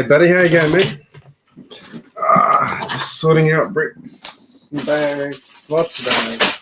Hey buddy, how you going, mate? Just sorting out bricks and bags, lots of bags.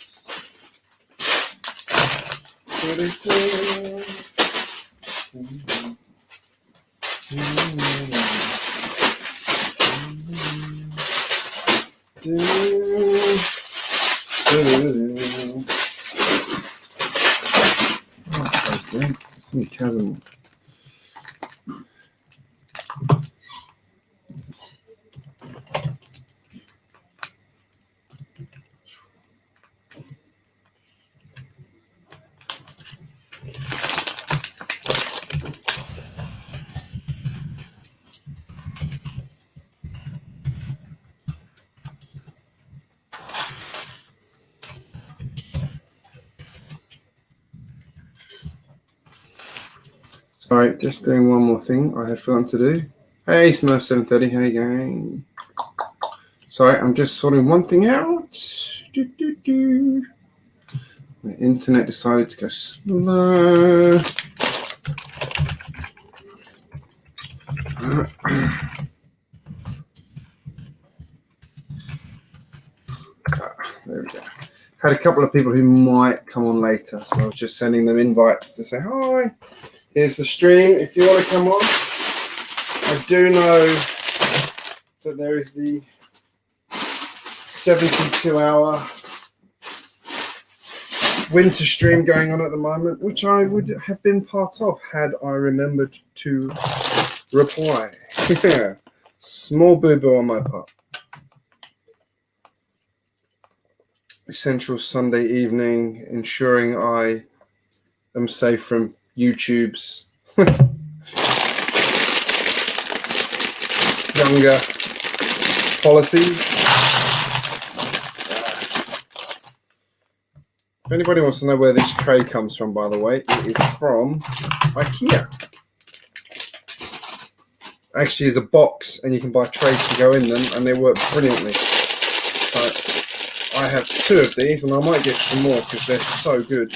Sorry, just doing one more thing I had forgotten to do. Hey Smurf730, how you going? Sorry, I'm just sorting one thing out. My internet decided to go slow. There we go. Had a couple of people who might come on later, so I was just sending them invites to say, hi, here's the stream if you want to come on. I do know that there is the 72-hour winter stream going on at the moment, which I would have been part of had I remembered to reply. Small boo-boo on my part. Essential Sunday evening, ensuring I am safe from YouTube's younger policies. If anybody wants to know where this tray comes from, by the way, it is from IKEA. Actually, it's a box, and you can buy trays to go in them, and they work brilliantly. So I have 2 of these, and I might get some more because they're so good.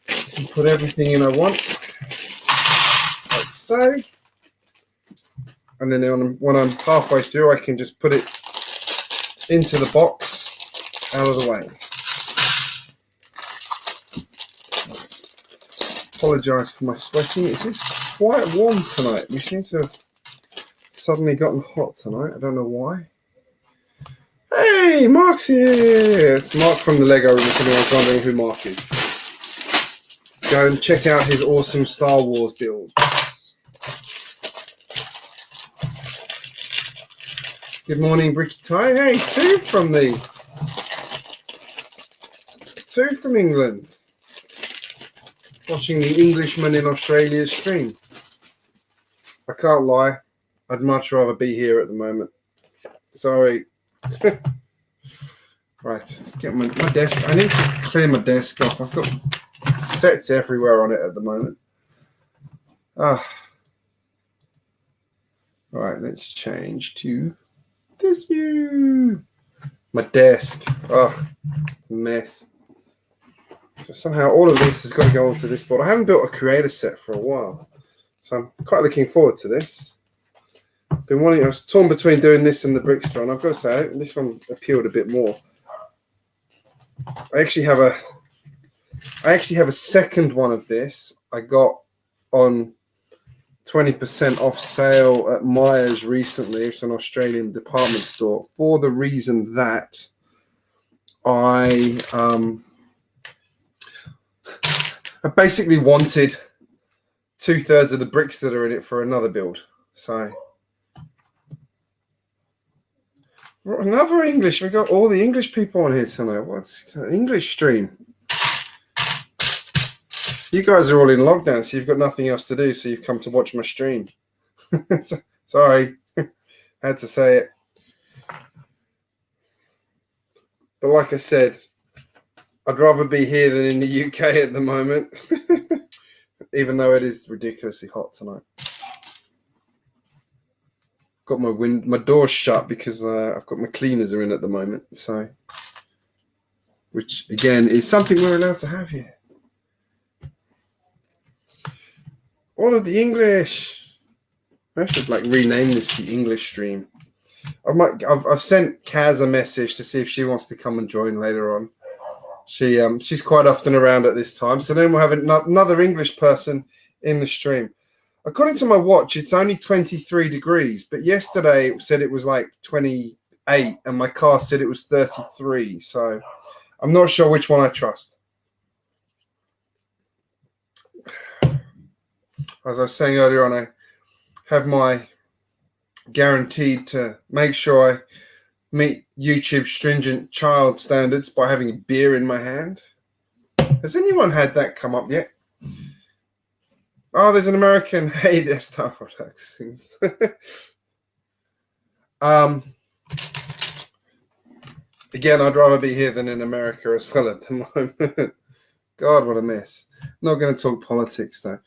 You can put everything in I want, like so. And then when I'm halfway through, I can just put it into the box, out of the way. Apologise for my sweating. It is quite warm tonight. We seem to have suddenly gotten hot tonight. I don't know why. Hey, Mark's here. It's Mark from the Lego Room. If anyone's wondering who Mark is, go and check out his awesome Star Wars build. Good morning, Bricky Ty. Hey, 2 from me. 2 from England. Watching the Englishman in Australia's stream. I can't lie. I'd much rather be here at the moment. Sorry. Right, let's get my desk. I need to clear my desk off. I've got sets everywhere on it at the moment. All right, let's change to this view. My desk. It's a mess. So somehow all of this has got to go onto this board. I haven't built a creator set for a while, so I'm quite looking forward to this. I was torn between doing this and the brick store, and I've got to say this one appealed a bit more. I actually have a second one of this I got on 20% off sale at Myers recently. It's an Australian department store, for the reason that I basically wanted 2/3 of the bricks that are in it for another build. So another English. We got all the English people on here tonight. What's an English stream? You guys are all in lockdown, so you've got nothing else to do, so you've come to watch my stream. Sorry, had to say it. But like I said, I'd rather be here than in the UK at the moment, even though it is ridiculously hot tonight. Got my doors shut because I've got my cleaners are in at the moment, so which again is something we're allowed to have here. All of the English. I should like rename this the English stream. I've sent Kaz a message to see if she wants to come and join later on. She's quite often around at this time, so then we'll have another English person in the stream. According to my watch, it's only 23 degrees, but yesterday it said it was like 28, and my car said it was 33. So I'm not sure which one I trust. As I was saying earlier on, I have my guaranteed to make sure I meet YouTube's stringent child standards by having a beer in my hand. Has anyone had that come up yet? Oh, there's an American. Hey, there's Star Products. Again, I'd rather be here than in America as well at the moment. God, what a mess. Not going to talk politics, though.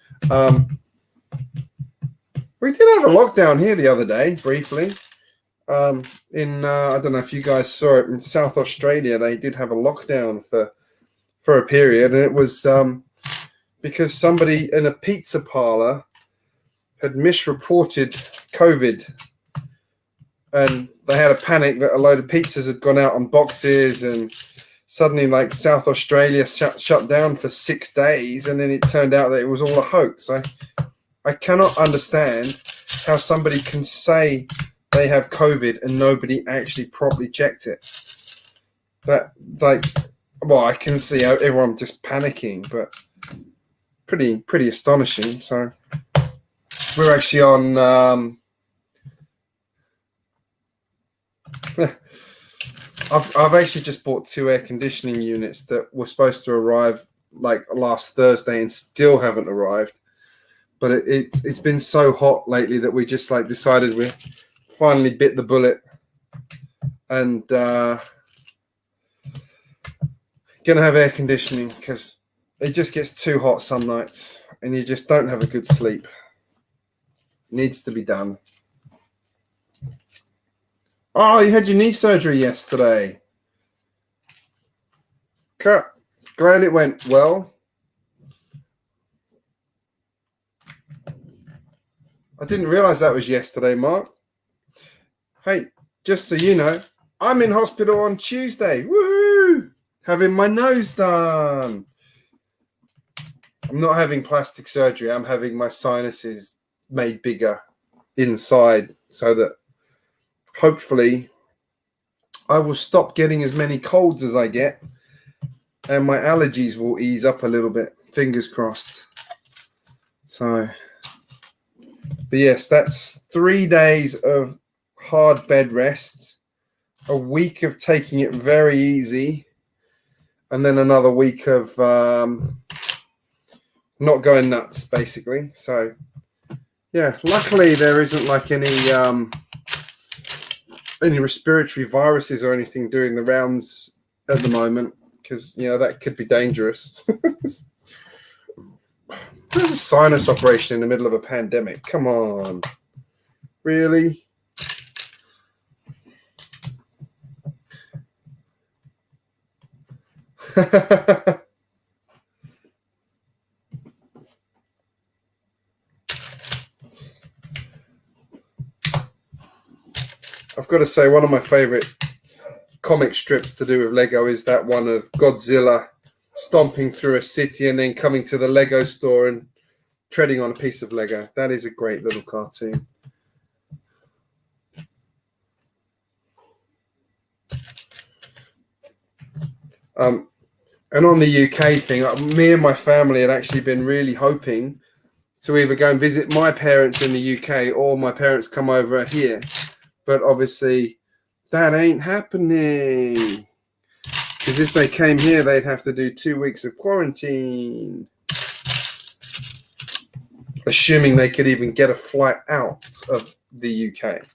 We did have a lockdown here the other day, briefly. I don't know if you guys saw it, in South Australia, they did have a lockdown for a period, and it was because somebody in a pizza parlor had misreported COVID, and they had a panic that a load of pizzas had gone out on boxes, and suddenly like South Australia shut down for 6 days, and then it turned out that it was all a hoax. I cannot understand how somebody can say they have COVID and nobody actually properly checked it. That, like, well, I can see how everyone just panicking, but pretty astonishing. So we're actually on. I've actually just bought 2 air conditioning units that were supposed to arrive like last Thursday and still haven't arrived. But it's been so hot lately that we just like decided we finally bit the bullet and gonna have air conditioning because it just gets too hot some nights and you just don't have a good sleep. Needs to be done. Oh, you had your knee surgery yesterday. Kurt, glad it went well. I didn't realize that was yesterday, Mark. Hey, just so you know, I'm in hospital on Tuesday. Woohoo! Having my nose done. I'm not having plastic surgery. I'm having my sinuses made bigger inside so that hopefully I will stop getting as many colds as I get and my allergies will ease up a little bit. Fingers crossed. So, but yes, that's 3 days of hard bed rest, a week of taking it very easy, and then another week of not going nuts, basically. So, yeah, luckily there isn't like any respiratory viruses or anything doing the rounds at the moment, because, you know, that could be dangerous. There's a sinus operation in the middle of a pandemic. Come on. Really? I've got to say, one of my favorite comic strips to do with Lego is that one of Godzilla stomping through a city and then coming to the Lego store and treading on a piece of Lego. That is a great little cartoon. And on the UK thing, me and my family had actually been really hoping to either go and visit my parents in the UK or my parents come over here. But obviously that ain't happening. Because if they came here, they'd have to do 2 weeks of quarantine. Assuming they could even get a flight out of the UK.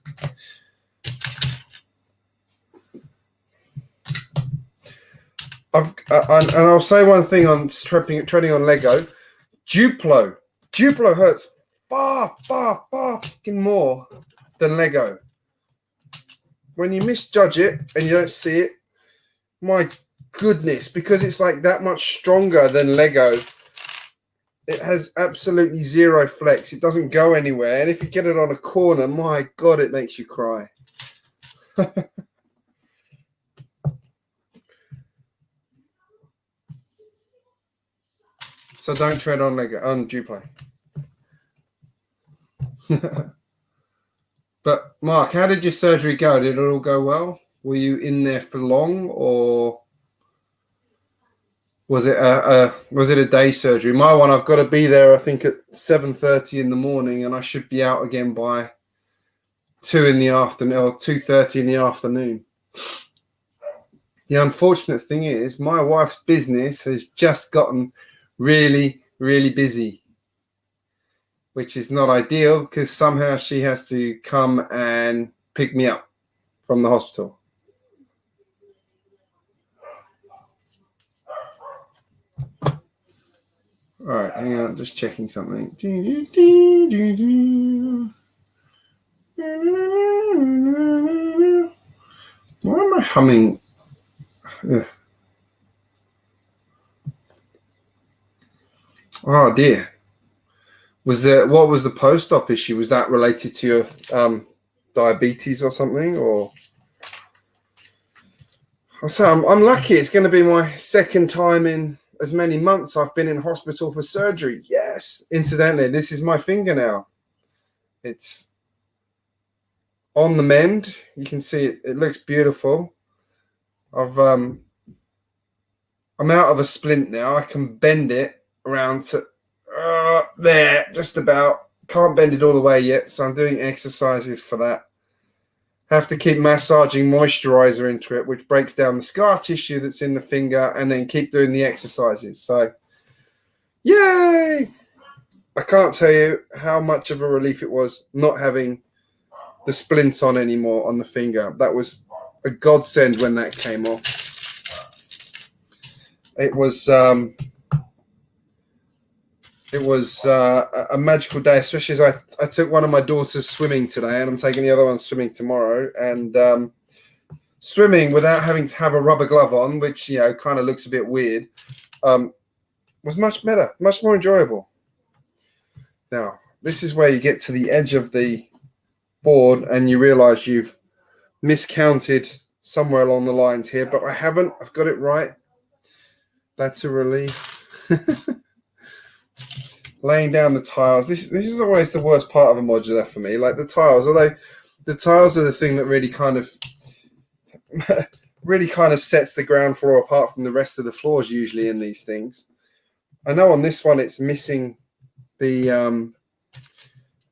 And I'll say one thing on treading on Lego. Duplo hurts far fucking more than Lego. When you misjudge it and you don't see it, my goodness, because it's like that much stronger than Lego. it has absolutely zero flex. It doesn't go anywhere. And if you get it on a corner, my God, it makes you cry. So don't tread on Duplo. But Mark, how did your surgery go? Did it all go well? Were you in there for long, or was it a day surgery? My one, I've got to be there, I think, at 7:30 in the morning, and I should be out again by 2 in the afternoon or 2:30 in the afternoon. The unfortunate thing is, my wife's business has just gotten really, really busy, which is not ideal because somehow she has to come and pick me up from the hospital. All right, hang on, just checking something. Why am I humming? Oh dear. What was the post-op issue? Was that related to your diabetes or something? Or I'm lucky. It's going to be my second time in as many months I've been in hospital for surgery. Yes. Incidentally, this is my finger now. It's on the mend. You can see it. It looks beautiful. I'm out of a splint now. I can bend it around to there, just about. Can't bend it all the way yet, so I'm doing exercises for that. Have to keep massaging moisturizer into it, which breaks down the scar tissue that's in the finger, and then keep doing the exercises. So, yay! I can't tell you how much of a relief it was not having the splint on anymore on the finger. That was a godsend when that came off. It was a magical day, especially as I took one of my daughters swimming today, and I'm taking the other one swimming tomorrow. And swimming without having to have a rubber glove on, which, you know, kind of looks a bit weird, was much better, much more enjoyable. Now, this is where you get to the edge of the board and you realize you've miscounted somewhere along the lines here, but I haven't. I've got it right. That's a relief. Laying down the tiles. This is always the worst part of a modular for me. Like the tiles, although the tiles are the thing that really kind of sets the ground floor apart from the rest of the floors usually in these things. I know on this one it's missing the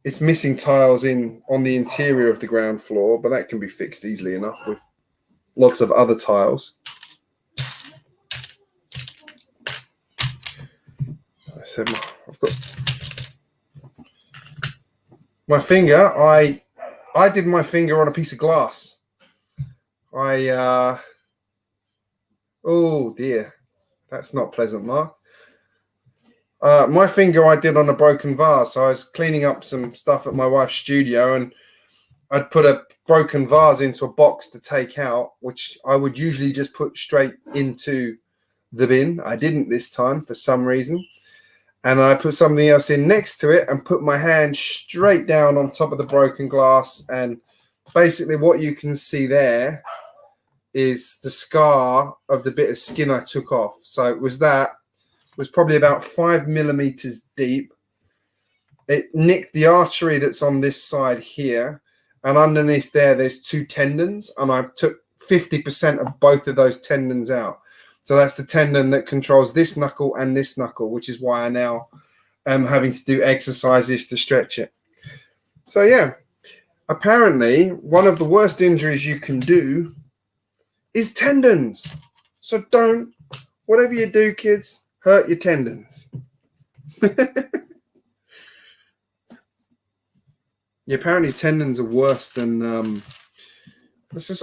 it's missing tiles on the interior of the ground floor, but that can be fixed easily enough with lots of other tiles. I said I've got my finger. I did my finger on a piece of glass. Oh dear, that's not pleasant, Mark. My finger I did on a broken vase. So I was cleaning up some stuff at my wife's studio, and I'd put a broken vase into a box to take out, which I would usually just put straight into the bin. I didn't this time for some reason. And I put something else in next to it and put my hand straight down on top of the broken glass. And basically what you can see there is the scar of the bit of skin I took off. So it was probably about 5 millimeters deep. It nicked the artery that's on this side here. And underneath there's 2 tendons. And I took 50% of both of those tendons out. So that's the tendon that controls this knuckle and this knuckle, which is why I now am having to do exercises to stretch it. So yeah, apparently one of the worst injuries you can do is tendons. So don't, whatever you do, kids, hurt your tendons. Yeah, apparently tendons are worse than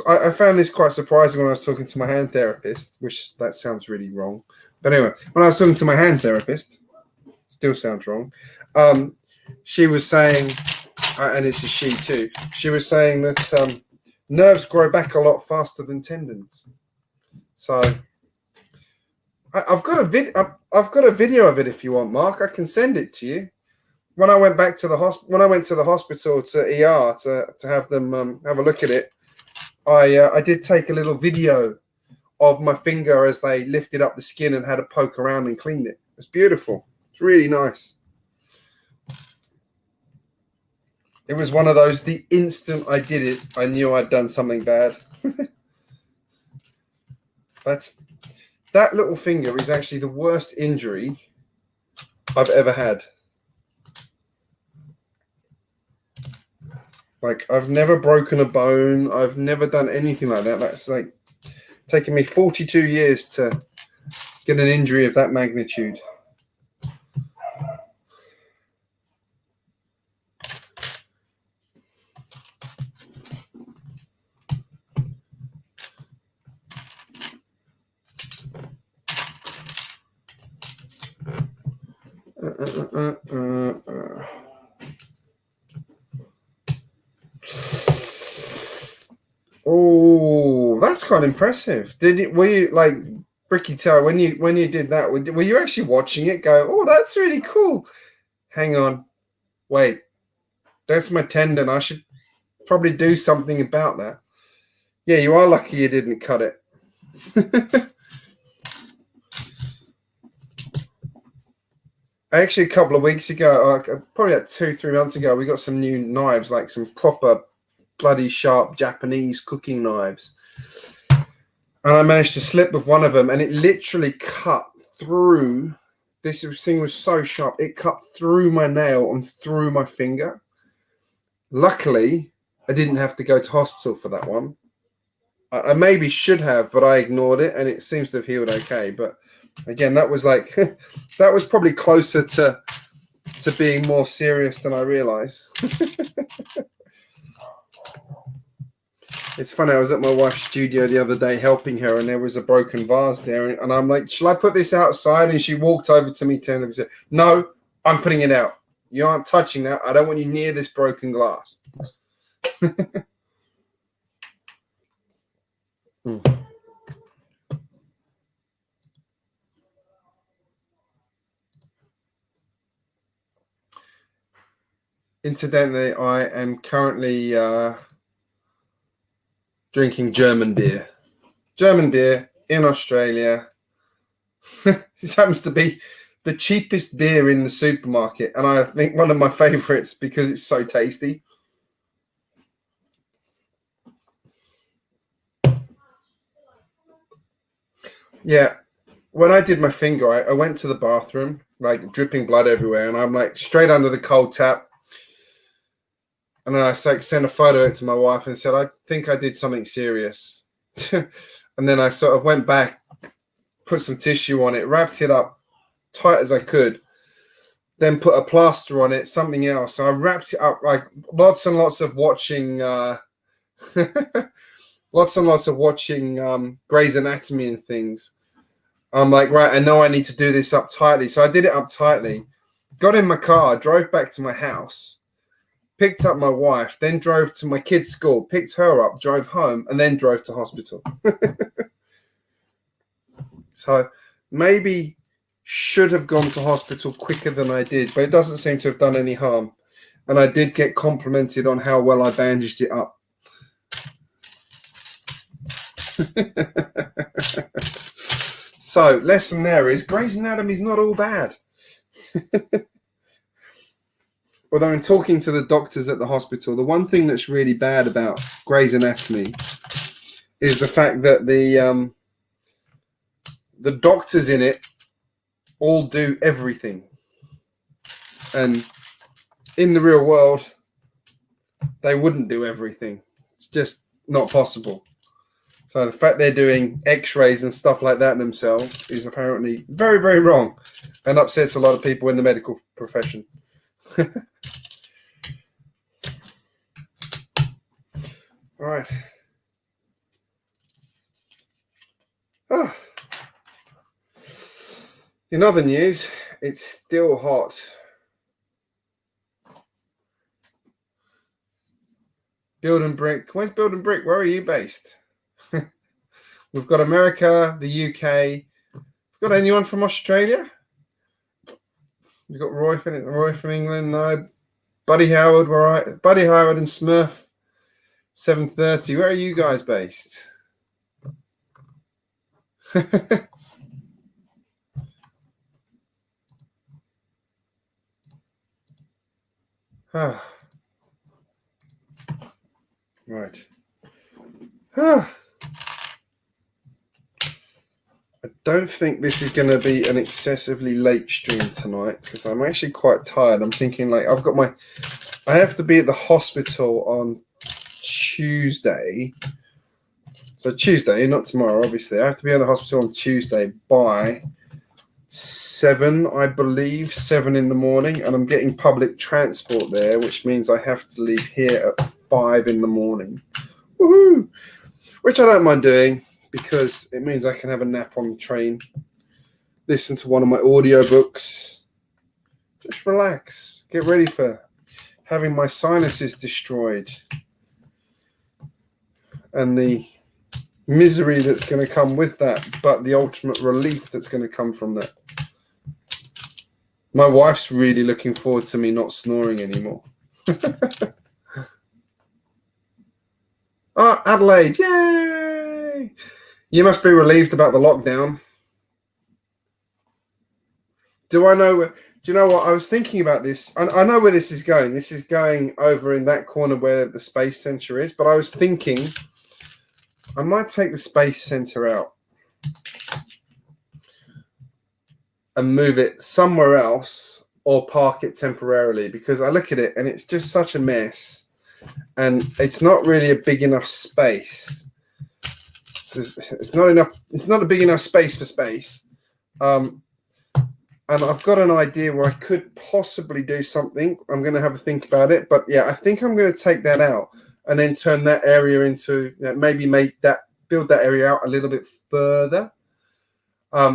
I found this quite surprising when I was talking to my hand therapist, which that sounds really wrong. But anyway, when I was talking to my hand therapist, still sounds wrong. She was saying, and it's a she too, she was saying that nerves grow back a lot faster than tendons. So I've got a video of it if you want, Mark. I can send it to you. When I went back to the when I went to the hospital to ER to have them have a look at it, I did take a little video of my finger as they lifted up the skin and had a poke around and cleaned it. It's beautiful. It's really nice. It was one of those, the instant I did it, I knew I'd done something bad. That little finger is actually the worst injury I've ever had. Like, I've never broken a bone. I've never done anything like that. That's like taken me 42 years to get an injury of that magnitude. Oh, that's quite impressive. Were you like Bricky Tower when you did that? Were you actually watching it? Go, oh, that's really cool. Hang on, wait, that's my tendon. I should probably do something about that. Yeah, you are lucky you didn't cut it. Actually, a couple of weeks ago, probably like 2-3 months ago, we got some new knives, like some proper bloody sharp Japanese cooking knives. And I managed to slip with one of them, and it literally cut through. This thing was so sharp, it cut through my nail and through my finger. Luckily, I didn't have to go to hospital for that one. I maybe should have, but I ignored it, and it seems to have healed okay. But again, that was like, that was probably closer to being more serious than I realized. It's funny, I was at my wife's studio the other day helping her, and there was a broken vase there, and I'm like, shall I put this outside? And she walked over to me and said, no, I'm putting it out. You aren't touching that. I don't want you near this broken glass. Incidentally, I am currently drinking German beer. German beer in Australia. This happens to be the cheapest beer in the supermarket, and I think one of my favorites because it's so tasty. Yeah, when I did my finger, I went to the bathroom, like dripping blood everywhere, and I'm like straight under the cold tap. And then I sent a photo to my wife and said, I think I did something serious. And then I sort of went back, put some tissue on it, wrapped it up tight as I could, then put a plaster on it, something else. So I wrapped it up, like lots and lots of watching, lots and lots of watching Grey's Anatomy and things. I'm like, right, I know I need to do this up tightly. So I did it up tightly, got in my car, drove back to my house, picked up my wife, then drove to my kid's school, picked her up, drove home, and then drove to hospital. So maybe should have gone to hospital quicker than I did, but it doesn't seem to have done any harm. And I did get complimented on how well I bandaged it up. So, lesson there is Grey's Anatomy is not all bad. Although in talking to the doctors at the hospital, the one thing that's really bad about Grey's Anatomy is the fact that the doctors in it all do everything. And in the real world, they wouldn't do everything. It's just not possible. So the fact they're doing x-rays and stuff like that themselves is apparently very, very wrong and upsets a lot of people in the medical profession. All right. Oh. In other news, it's still hot. Build and Brick. Where's Build and Brick? Where are you based? We've got America, the UK, we've Got anyone from Australia? You got Roy from England? No. Buddy Howard, we're right. Buddy Howard and Smurf. 7:30. Where are you guys based? Right. I don't think this is going to be an excessively late stream tonight because I'm actually quite tired. I'm thinking like I have to be at the hospital on Tuesday. So Tuesday, not tomorrow, obviously. I have to be at the hospital on Tuesday by 7, I believe, 7 in the morning. And I'm getting public transport there, which means I have to leave here at 5 in the morning. Woohoo! Which I don't mind doing, because it means I can have a nap on the train, listen to one of my audiobooks, just relax, get ready for having my sinuses destroyed and the misery that's going to come with that, but the ultimate relief that's going to come from that. My wife's really looking forward to me not snoring anymore. Oh, Adelaide, yay! You must be relieved about the lockdown. Do you know what? I was thinking about this. I know where this is going. This is going over in that corner where the Space Center is. But I was thinking I might take the Space Center out and move it somewhere else or park it temporarily, because I look at it and it's just such a mess. And it's not really a big enough space. It's not a big enough space for space. And I've got an idea where I could possibly do something. I'm going to have a think about it. But yeah, I think I'm going to take that out and then turn that area into, maybe build that area out a little bit further.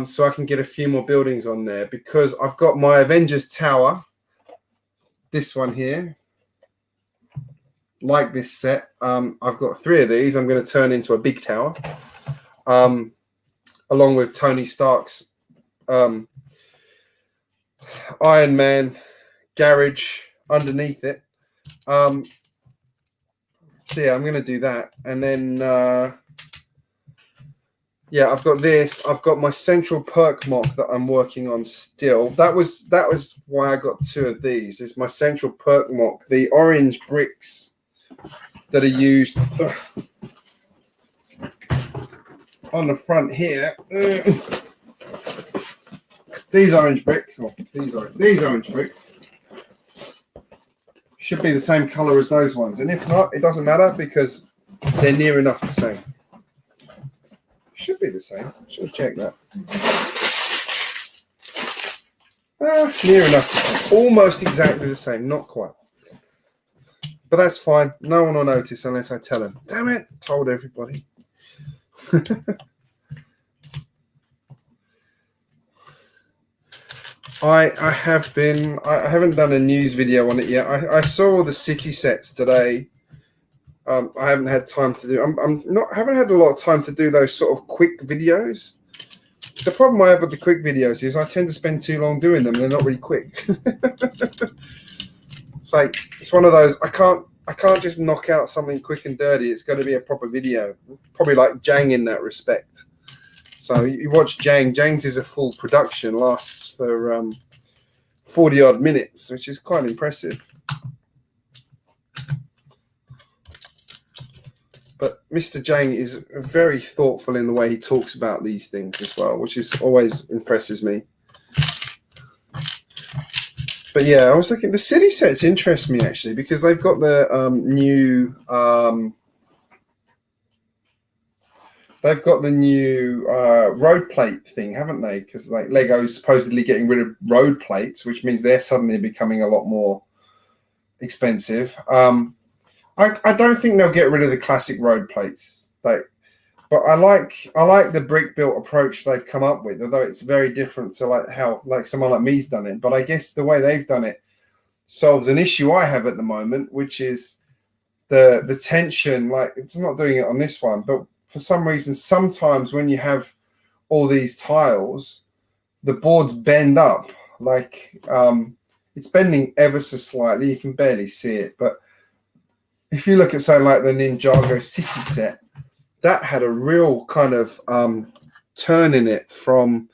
So I can get a few more buildings on there, because I've got my Avengers Tower, this one here, like this set. I've got 3 of these. I'm going to turn into a big tower, along with Tony Stark's Iron Man garage underneath it. So yeah, I'm going to do that. And then, yeah, I've got this. I've got my central perk mock that I'm working on still. That was why I got 2 of these. It's my central perk mock, the orange bricks that are used on the front here. These orange bricks, these orange bricks should be the same color as those ones. And if not, it doesn't matter, because they're near enough the same. Should be the same. Should check that. Near enough the same. Almost exactly the same. Not quite. But that's fine. No one will notice unless I tell them. Damn it. Told everybody. I haven't done a news video on it yet. I saw the city sets today. I haven't had time to do. Haven't had a lot of time to do those sort of quick videos. The problem I have with the quick videos is I tend to spend too long doing them. They're not really quick. It's one of those. I can't just knock out something quick and dirty. It's got to be a proper video. Probably like Jang in that respect. So you watch Jang. Jang's is a full production, lasts for 40 odd minutes, which is quite impressive. But Mr. Jang is very thoughtful in the way he talks about these things as well, which is always impresses me. But yeah, I was looking. The city sets interest me actually, because they've got the new road plate thing, haven't they? Because like Lego's supposedly getting rid of road plates, which means they're suddenly becoming a lot more expensive. I don't think they'll get rid of the classic road plates, but I like the brick built approach they've come up with, although it's very different to like how like someone like me's done it. But I guess the way they've done it solves an issue I have at the moment, which is the tension. Like, it's not doing it on this one, but for some reason, sometimes when you have all these tiles, the boards bend up, like it's bending ever so slightly. You can barely see it, but if you look at something like the Ninjago City set, that had a real kind of turn in it from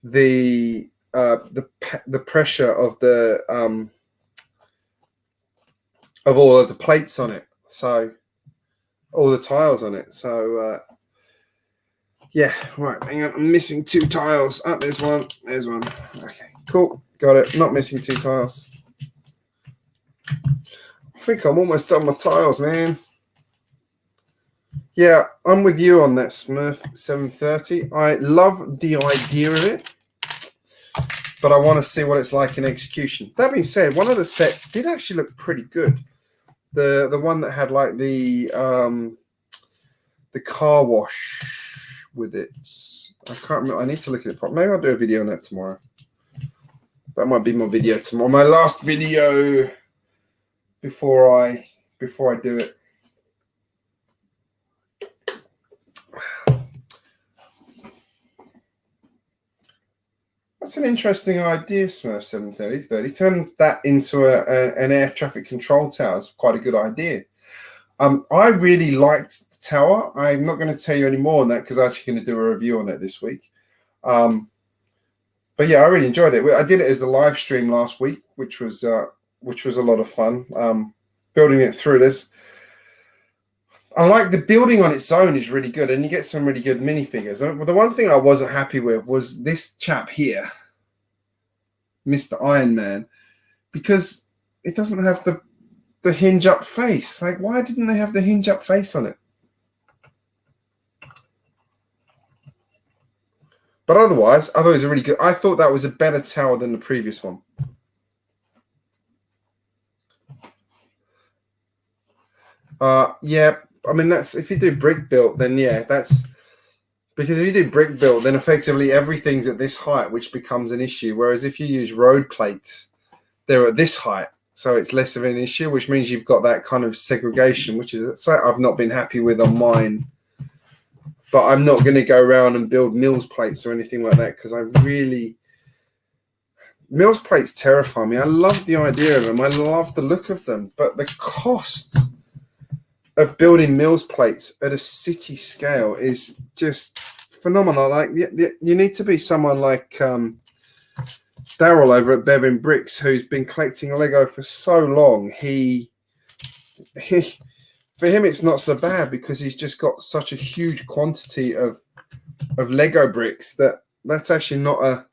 the pressure of the of all of the plates on it, so all the tiles on it. So yeah, right. Hang on, I'm missing 2 tiles. Oh, there's one. There's one. Okay, cool. Got it. Not missing 2 tiles. I think I'm almost done my tiles, man. Yeah, I'm with you on that, Smurf 730. I love the idea of it, but I want to see what it's like in execution. That being said, one of the sets did actually look pretty good. The one that had like the car wash with it. I can't remember. I need to look at it properly. Maybe I'll do a video on that tomorrow. That might be my video tomorrow. My last video before I do it. That's an interesting idea, Smurf 730. Turn that into an air traffic control tower. It's quite a good idea. I really liked the tower. I'm not going to tell you any more on that because I'm actually going to do a review on it this week. But yeah, I really enjoyed it. I did it as a live stream last week, which was a lot of fun. Building it through this. I like the building on its own is really good, and you get some really good minifigures. The one thing I wasn't happy with was this chap here, Mr. Iron Man, because it doesn't have the hinge up face. Like, why didn't they have the hinge up face on it? But otherwise, I thought it was really good. I thought that was a better tower than the previous one. Yeah, I mean, that's if you do brick built, then yeah, that's because if you do brick built, then effectively everything's at this height, which becomes an issue. Whereas if you use road plates, they're at this height, so it's less of an issue, which means you've got that kind of segregation, which is something I've not been happy with on mine. But I'm not going to go around and build Mills plates or anything like that because Mills plates terrify me. I love the idea of them. I love the look of them, but the cost of building Mills plates at a city scale is just phenomenal. Like you need to be someone like Daryl over at GJBricks, who's been collecting Lego for so long. He for him it's not so bad because he's just got such a huge quantity of Lego bricks that's actually not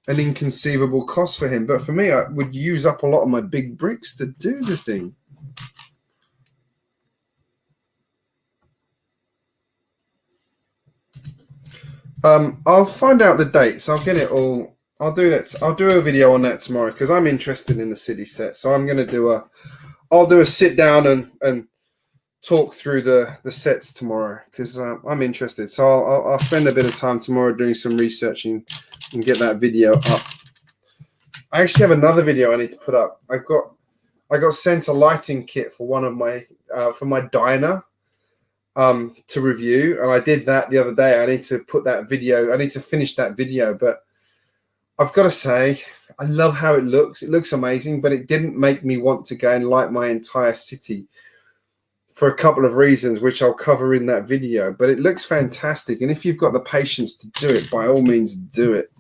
an inconceivable cost for him. But for me, I would use up a lot of my big bricks to do the thing. I'll find out the dates. I'll get it all. I'll do that. I'll do a video on that tomorrow because I'm interested in the city set. So I'm going to I'll do a sit down and talk through the sets tomorrow because I'm interested. So I'll spend a bit of time tomorrow doing some researching and get that video up. I actually have another video I need to put up. I got sent a lighting kit for one of my for my diner to review, and I did that the other day. I need to put that video. I need to finish that video, but I've got to say I love how it looks. It looks amazing, but it didn't make me want to go and light my entire city for a couple of reasons, which I'll cover in that video. But it looks fantastic, and if you've got the patience to do it, by all means do it.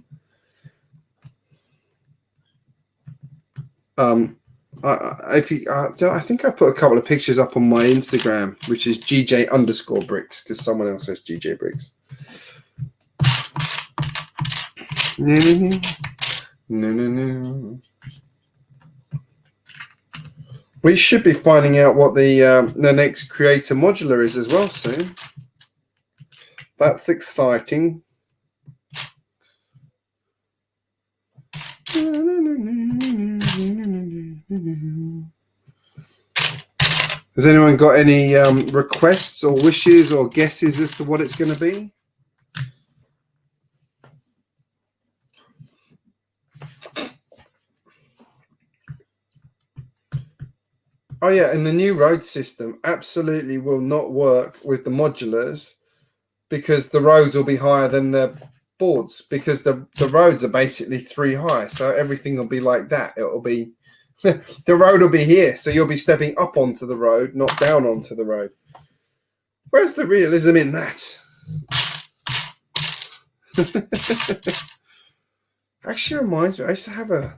I think I put a couple of pictures up on my Instagram, which is GJ_Bricks, because someone else has GJBricks. No. We should be finding out what the next Creator Modular is as well soon. That's exciting. Has anyone got any requests or wishes or guesses as to what it's going to be? Oh yeah, and the new road system absolutely will not work with the modulars because the roads will be higher than the boards because the roads are basically 3 high, so everything will be like that. It'll be the road will be here, so you'll be stepping up onto the road, not down onto the road. Where's the realism in that? Actually reminds me, I used to have I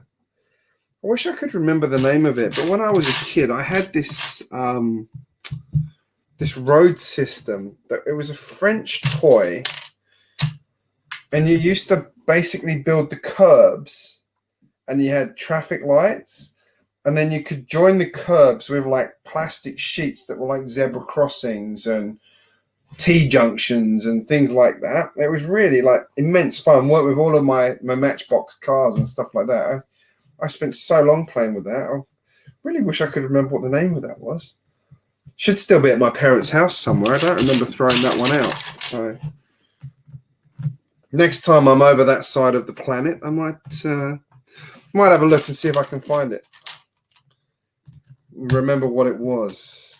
wish I could remember the name of it, but when I was a kid, I had this this road system that it was a French toy, and you used to basically build the curbs, and you had traffic lights, and then you could join the curbs with like plastic sheets that were like zebra crossings and T-junctions and things like that. It was really like immense fun. Worked with all of my Matchbox cars and stuff like that. I spent so long playing with that. I really wish I could remember what the name of that was. Should still be at my parents' house somewhere. I don't remember throwing that one out. So next time I'm over that side of the planet, I might have a look and see if I can find it. Remember what it was.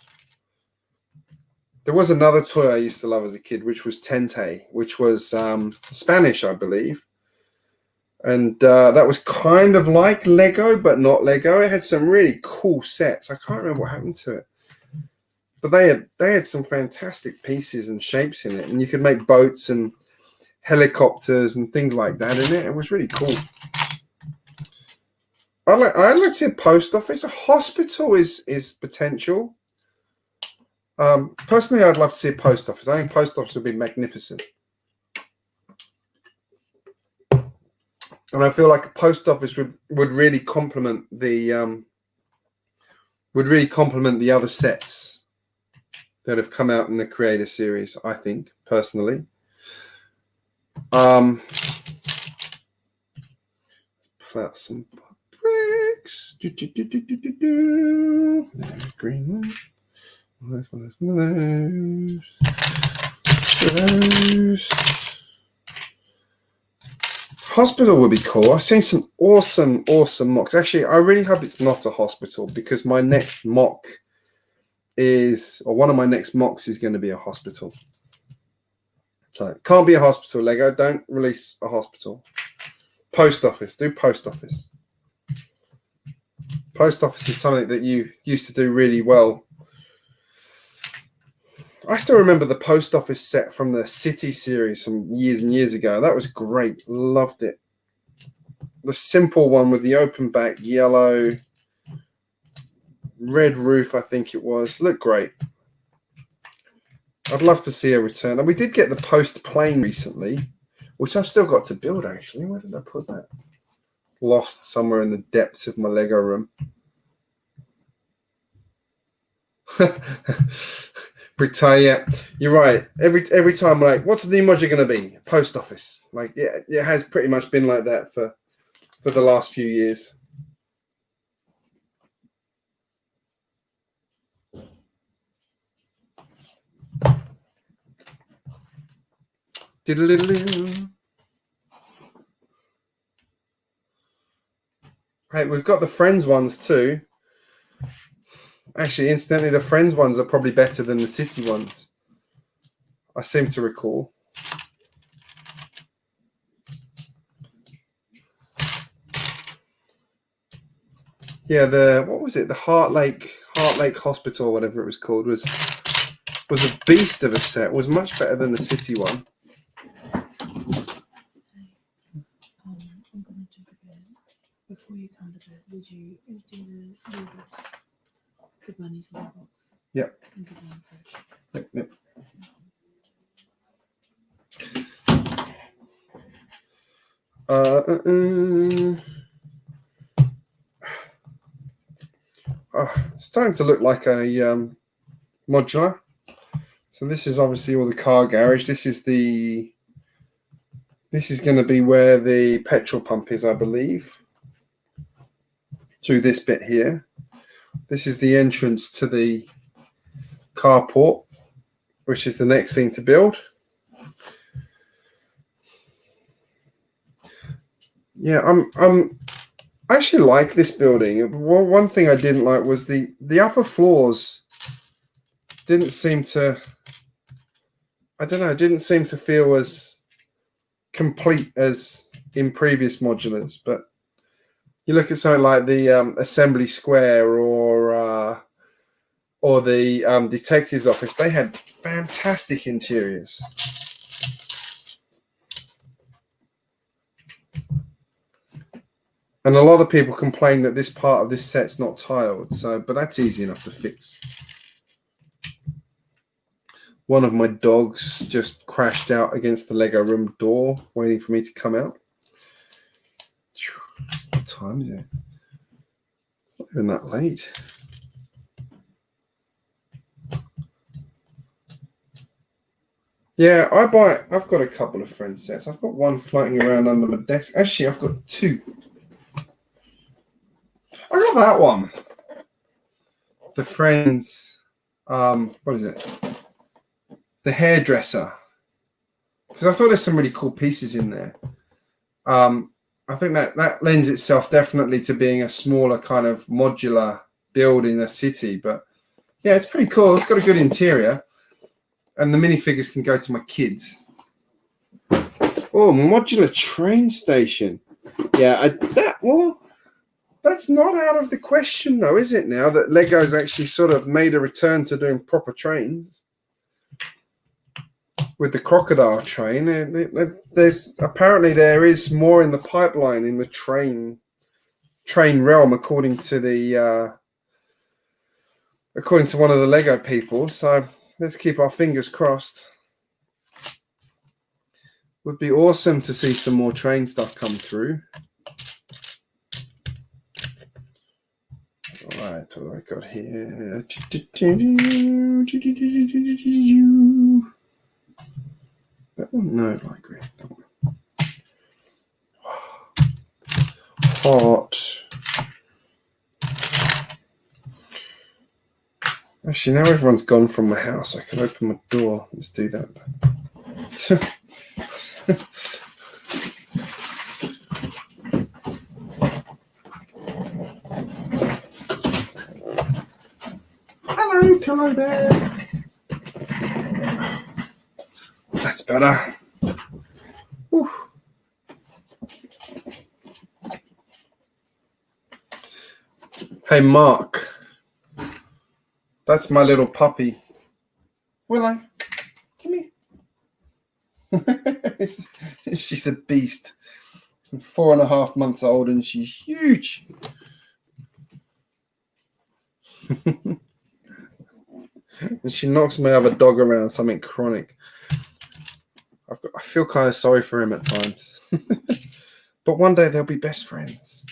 There was another toy I used to love as a kid, which was Tente, which was Spanish, I believe. And that was kind of like Lego, but not Lego. It had some really cool sets. I can't remember what happened to it. But they had some fantastic pieces and shapes in it. And you could make boats and helicopters and things like that in it. It was really cool. I'd like to see a post office. A hospital is potential. Personally, I'd love to see a post office. I think post office would be magnificent. And I feel like a post office would really complement the other sets that have come out in the Creator series, I think, personally. Pull out some bricks. Green. One of those. Hospital would be cool. I've seen some awesome mocks. Actually, I really hope it's not a hospital because my next mock one of my next mocks is going to be a hospital. So it can't be a hospital, Lego. Don't release a hospital. Post office. Do post office. Post office is something that you used to do really well. I still remember the post office set from the City series from years and years ago. That was great. Loved it. The simple one with the open back, yellow, red roof, I think it was. Looked great. I'd love to see a return. And we did get the post plane recently, which I've still got to build, actually. Where did I put that? Lost somewhere in the depths of my Lego room. Britannia, you're right. Every time, like, what's the new module going to be? Post office. Like, yeah, it has pretty much been like that for the last few years. Hey, we've got the Friends ones too. Actually, incidentally, the Friends ones are probably better than the City ones. I seem to recall. Yeah, what was it? The Heart Lake Hospital, whatever it was called, was a beast of a set. Was much better than the City one. I'm going to jump again. Before you come to bed, would you do the labels? The bunnies in the box. Yep. And give them fresh. Yep. It's starting to look like a modular. So this is obviously all the car garage. This is going to be where the petrol pump is, I believe. Through this bit here. This is the entrance to the carport, which is the next thing to build. Yeah, I actually like this building. One thing I didn't like was the upper floors didn't seem to, I don't know, didn't seem to feel as complete as in previous modulars, but you look at something like the Assembly Square or the detective's office, they had fantastic interiors. And a lot of people complain that this part of this set's not tiled, but that's easy enough to fix. One of my dogs just crashed out against the Lego room door, waiting for me to come out. What time is it? It's not even that late. Yeah, I've got a couple of friend sets. I've got one floating around under my desk. Actually, I've got two. I got that one. The Friends, what is it? The hairdresser. Because I thought there's some really cool pieces in there. I think that lends itself definitely to being a smaller kind of modular build in a city. But yeah, it's pretty cool. It's got a good interior. And the minifigures can go to my kids. Oh, modular train station. Yeah, that's not out of the question, though, is it now? That Lego's actually sort of made a return to doing proper trains. With the crocodile train, apparently there is more in the pipeline in the train realm, according to one of the Lego people. So let's keep our fingers crossed. Would be awesome to see some more train stuff come through. All right, what do I got here? That one? No, light green. That one. Hot. Actually, now everyone's gone from my house, I can open my door. Let's do that. Hello, pillow bear. That's better. Whew. Hey, Mark. That's my little puppy. Willow, come here. She's a beast. 4.5 months old and she's huge. And she knocks my other dog around, something chronic. I feel kind of sorry for him at times. But one day they'll be best friends.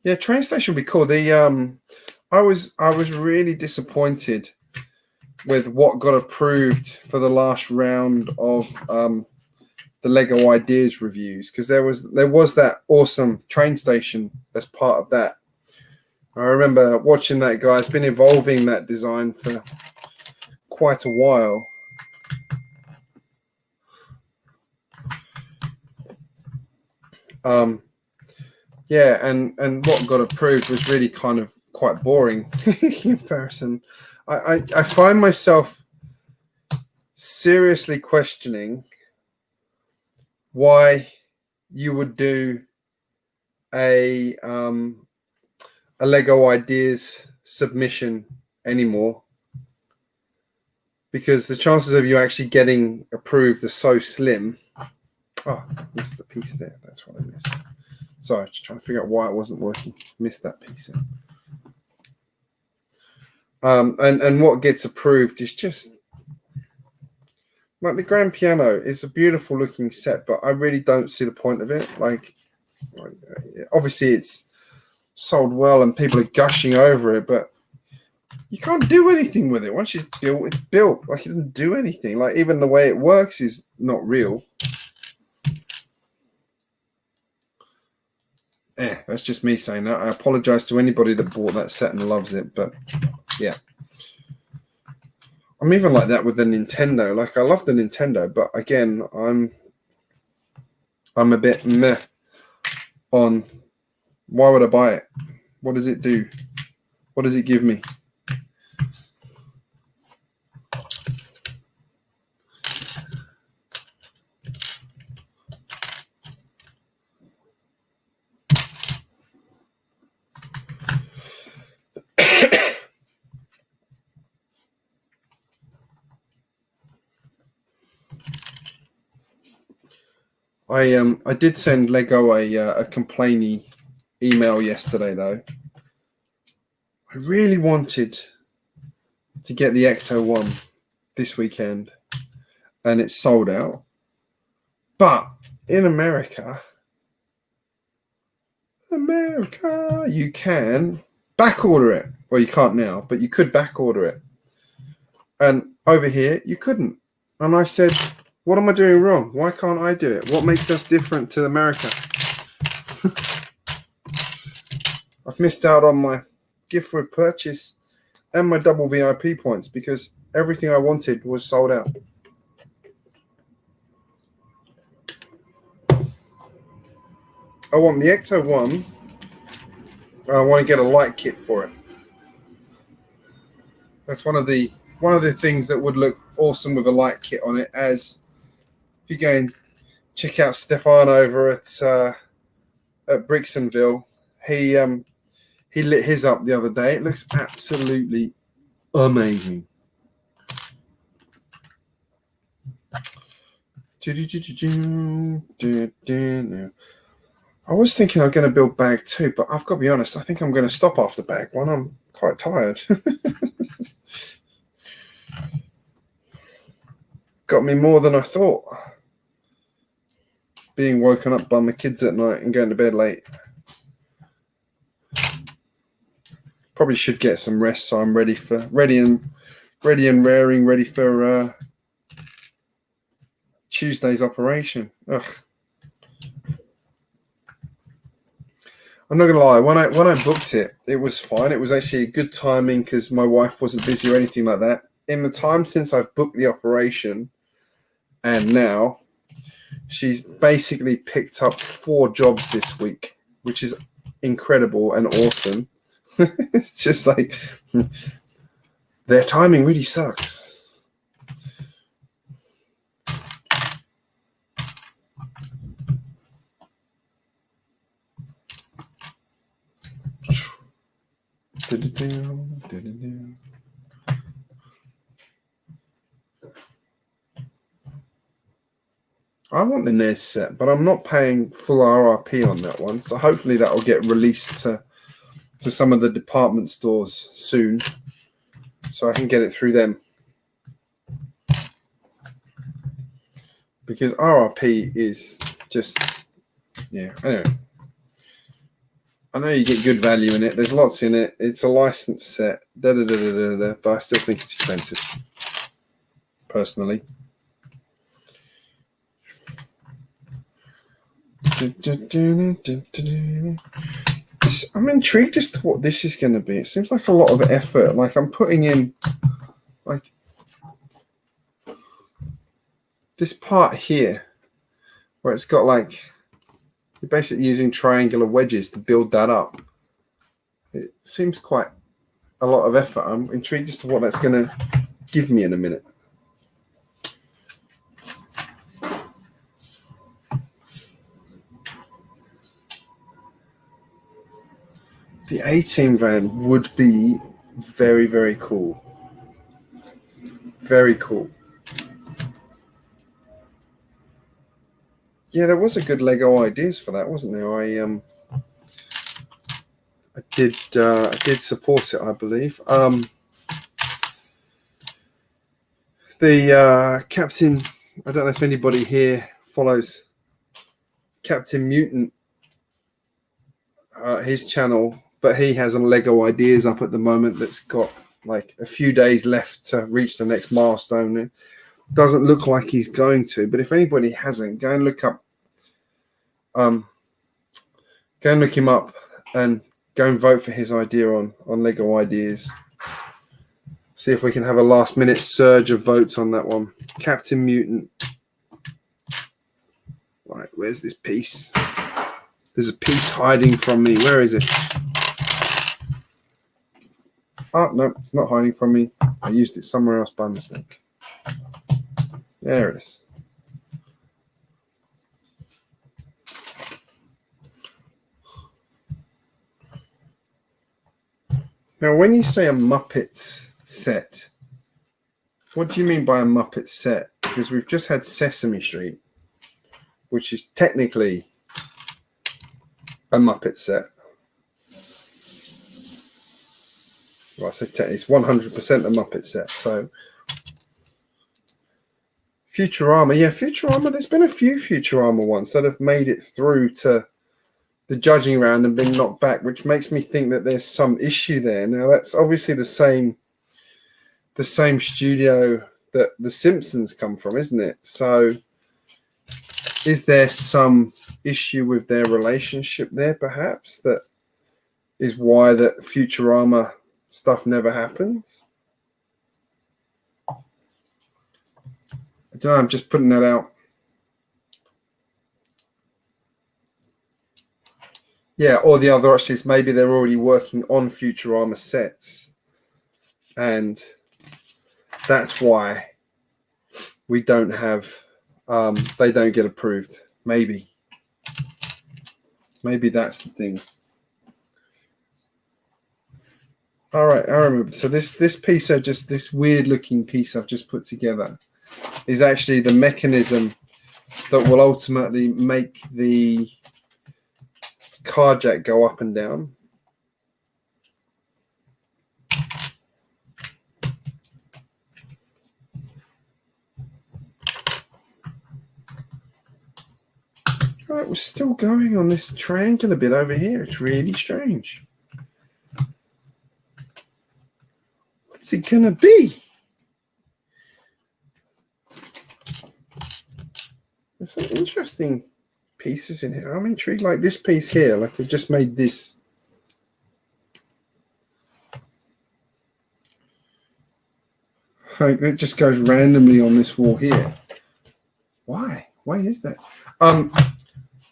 Yeah, train station would be cool. I was really disappointed with what got approved for the last round of the Lego Ideas reviews, because there was that awesome train station as part of that. I remember watching that guy. It's been evolving that design for quite a while. Yeah, and what got approved was really kind of quite boring in comparison. I find myself seriously questioning why you would do a Lego Ideas submission anymore, because the chances of you actually getting approved are so slim. Oh, I missed the piece there. That's what I missed. Sorry, just trying to figure out why it wasn't working. Missed that piece. And what gets approved is just like the grand piano is a beautiful looking set, but I really don't see the point of it. Like, obviously it's sold well and people are gushing over it, but you can't do anything with it. Once it's built. Like, it doesn't do anything. Like, even the way it works is not real. That's just me saying that. I apologize to anybody that bought that set and loves it, but yeah. I'm even like that with the Nintendo. Like, I love the Nintendo, but again, I'm a bit meh on why would I buy it? What does it do? What does it give me? I did send Lego a complainy email yesterday though. I really wanted to get the Ecto one this weekend, and it's sold out. But in America, you can back order it. Well, you can't now, but you could back order it. And over here, you couldn't. And I said, what am I doing wrong? Why can't I do it? What makes us different to America? I've missed out on my gift with purchase and my double VIP points because everything I wanted was sold out. I want the Ecto one. I want to get a light kit for it. That's one of the things that would look awesome with a light kit on it. As if you go and check out Stefan over at Brixtonville, he lit his up the other day. It looks absolutely amazing. I was thinking I'm going to build bag 2, but I've got to be honest, I think I'm going to stop after bag 1. I'm quite tired. Got me more than I thought. Being woken up by my kids at night and going to bed late. Probably should get some rest so I'm ready and raring, ready for Tuesday's operation. Ugh. I'm not gonna lie. When I booked it, it was fine. It was actually a good timing because my wife wasn't busy or anything like that. In the time since I've booked the operation, and now, she's basically picked up 4 jobs this week, which is incredible and awesome. It's just like their timing really sucks. I want the NES set, but I'm not paying full RRP on that one. So hopefully that will get released to some of the department stores soon, so I can get it through them. Because RRP is just, yeah, anyway. I know you get good value in it. There's lots in it. It's a licensed set, but I still think it's expensive, personally. I'm intrigued as to what this is going to be. It seems like a lot of effort. Like I'm putting in, like, this part here, where it's got like, you're basically using triangular wedges to build that up. It seems quite a lot of effort. I'm intrigued as to what that's going to give me in a minute. The A-Team van would be very, very cool. Very cool. Yeah, there was a good Lego ideas for that, wasn't there? I did support it, I believe. The Captain, I don't know if anybody here follows Captain Mutant, his channel, but he has a Lego ideas up at the moment that's got like a few days left to reach the next milestone. It doesn't look like he's going to, but if anybody hasn't, go and look him up and go and vote for his idea on Lego ideas. See if we can have a last minute surge of votes on that one. Captain Mutant. Right, where's this piece? There's a piece hiding from me. Where is it? Oh, no, it's not hiding from me. I used it somewhere else by mistake. There it is. Now, when you say a Muppets set, what do you mean by a Muppet set? Because we've just had Sesame Street, which is technically a Muppet set. Well, I say technically, it's 100% a Muppet set. So Futurama, yeah, Futurama. There's been a few Futurama ones that have made it through to the judging round and been knocked back, which makes me think that there's some issue there. Now, that's obviously the same studio that The Simpsons come from, isn't it? So is there some issue with their relationship there, perhaps, that is why that Futurama stuff never happens? I don't know, I'm just putting that out. Yeah, or the other option is maybe they're already working on Futurama sets, and that's why we don't have, they don't get approved. Maybe that's the thing. All right, I remember. So this piece of just this weird looking piece I've just put together is actually the mechanism that will ultimately make the car jack go up and down. Oh, it was still going on this triangular bit over here. It's really strange. What's it gonna be? There's some interesting pieces in here. I'm intrigued, like this piece here, like we've just made this. Like it just goes randomly on this wall here. Why? Why is that?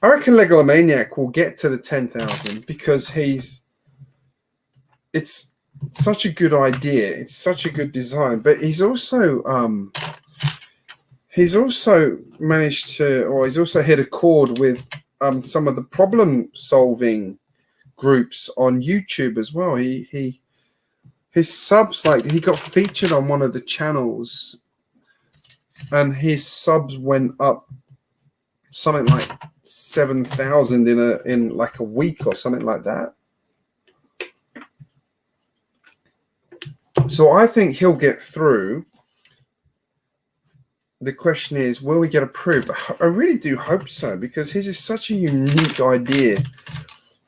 I reckon Legomaniac will get to the 10,000 because it's such a good idea. It's such a good design, but he's also managed to, or he's also hit a chord with some of the problem solving groups on YouTube as well. His subs, like he got featured on one of the channels and his subs went up something like 7,000 in like a week or something like that. So I think he'll get through. The question is, will we get approved? I really do hope so, because his is such a unique idea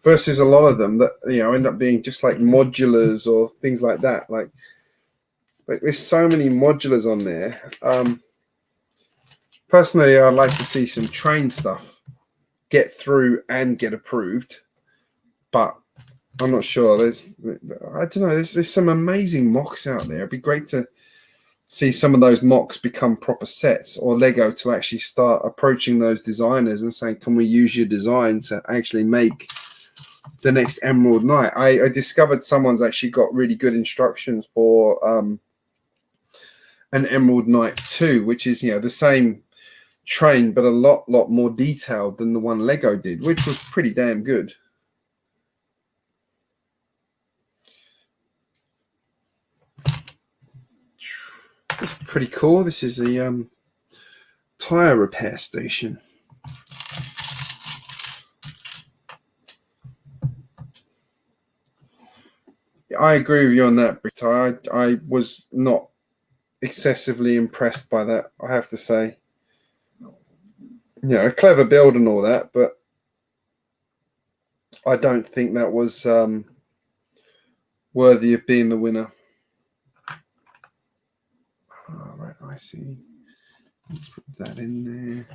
versus a lot of them that, you know, end up being just like modulars or things like that. Like there's so many modulars on there. Personally, I'd like to see some train stuff get through and get approved, but I'm not sure. I don't know. There's some amazing mocks out there. It'd be great to see some of those mocks become proper sets, or Lego to actually start approaching those designers and saying, can we use your design to actually make the next Emerald Knight? I discovered someone's actually got really good instructions for an Emerald Knight 2, which is, you know, the same train but a lot more detailed than the one Lego did, which was pretty damn good. It's pretty cool. This is the tire repair station. I agree with you on that, Britta. I was not excessively impressed by that, I have to say. You know, a clever build and all that, but I don't think that was worthy of being the winner. All right, I see. Let's put that in there.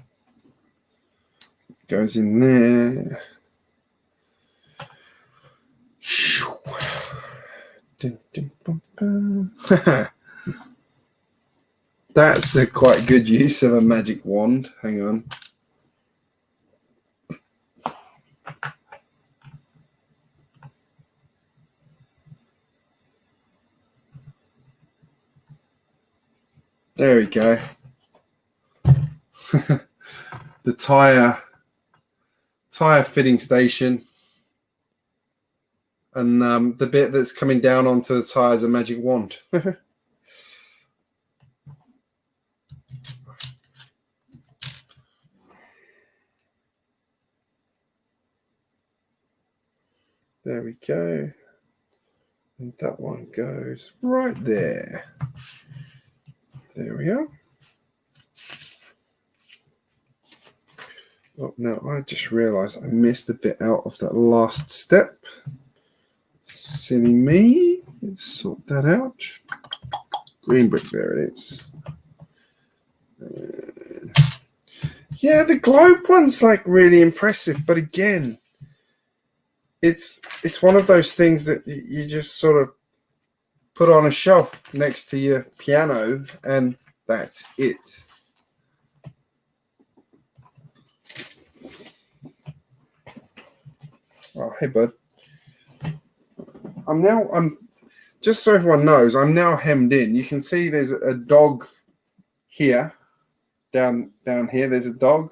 Goes in there. Dun, dun, bum, bum. That's a quite good use of a magic wand. Hang on. There we go. The tire fitting station, and the bit that's coming down onto the tire is a magic wand. There we go. And that one goes right there. There we are. Oh, no, I just realized I missed a bit out of that last step. Silly me. Let's sort that out. Green brick, there it is. Yeah, the globe one's like really impressive, but again, it's one of those things that you just sort of put on a shelf next to your piano, and that's it. Oh, hey, bud. I'm just so everyone knows, I'm now hemmed in. You can see there's a dog here, down here. There's a dog.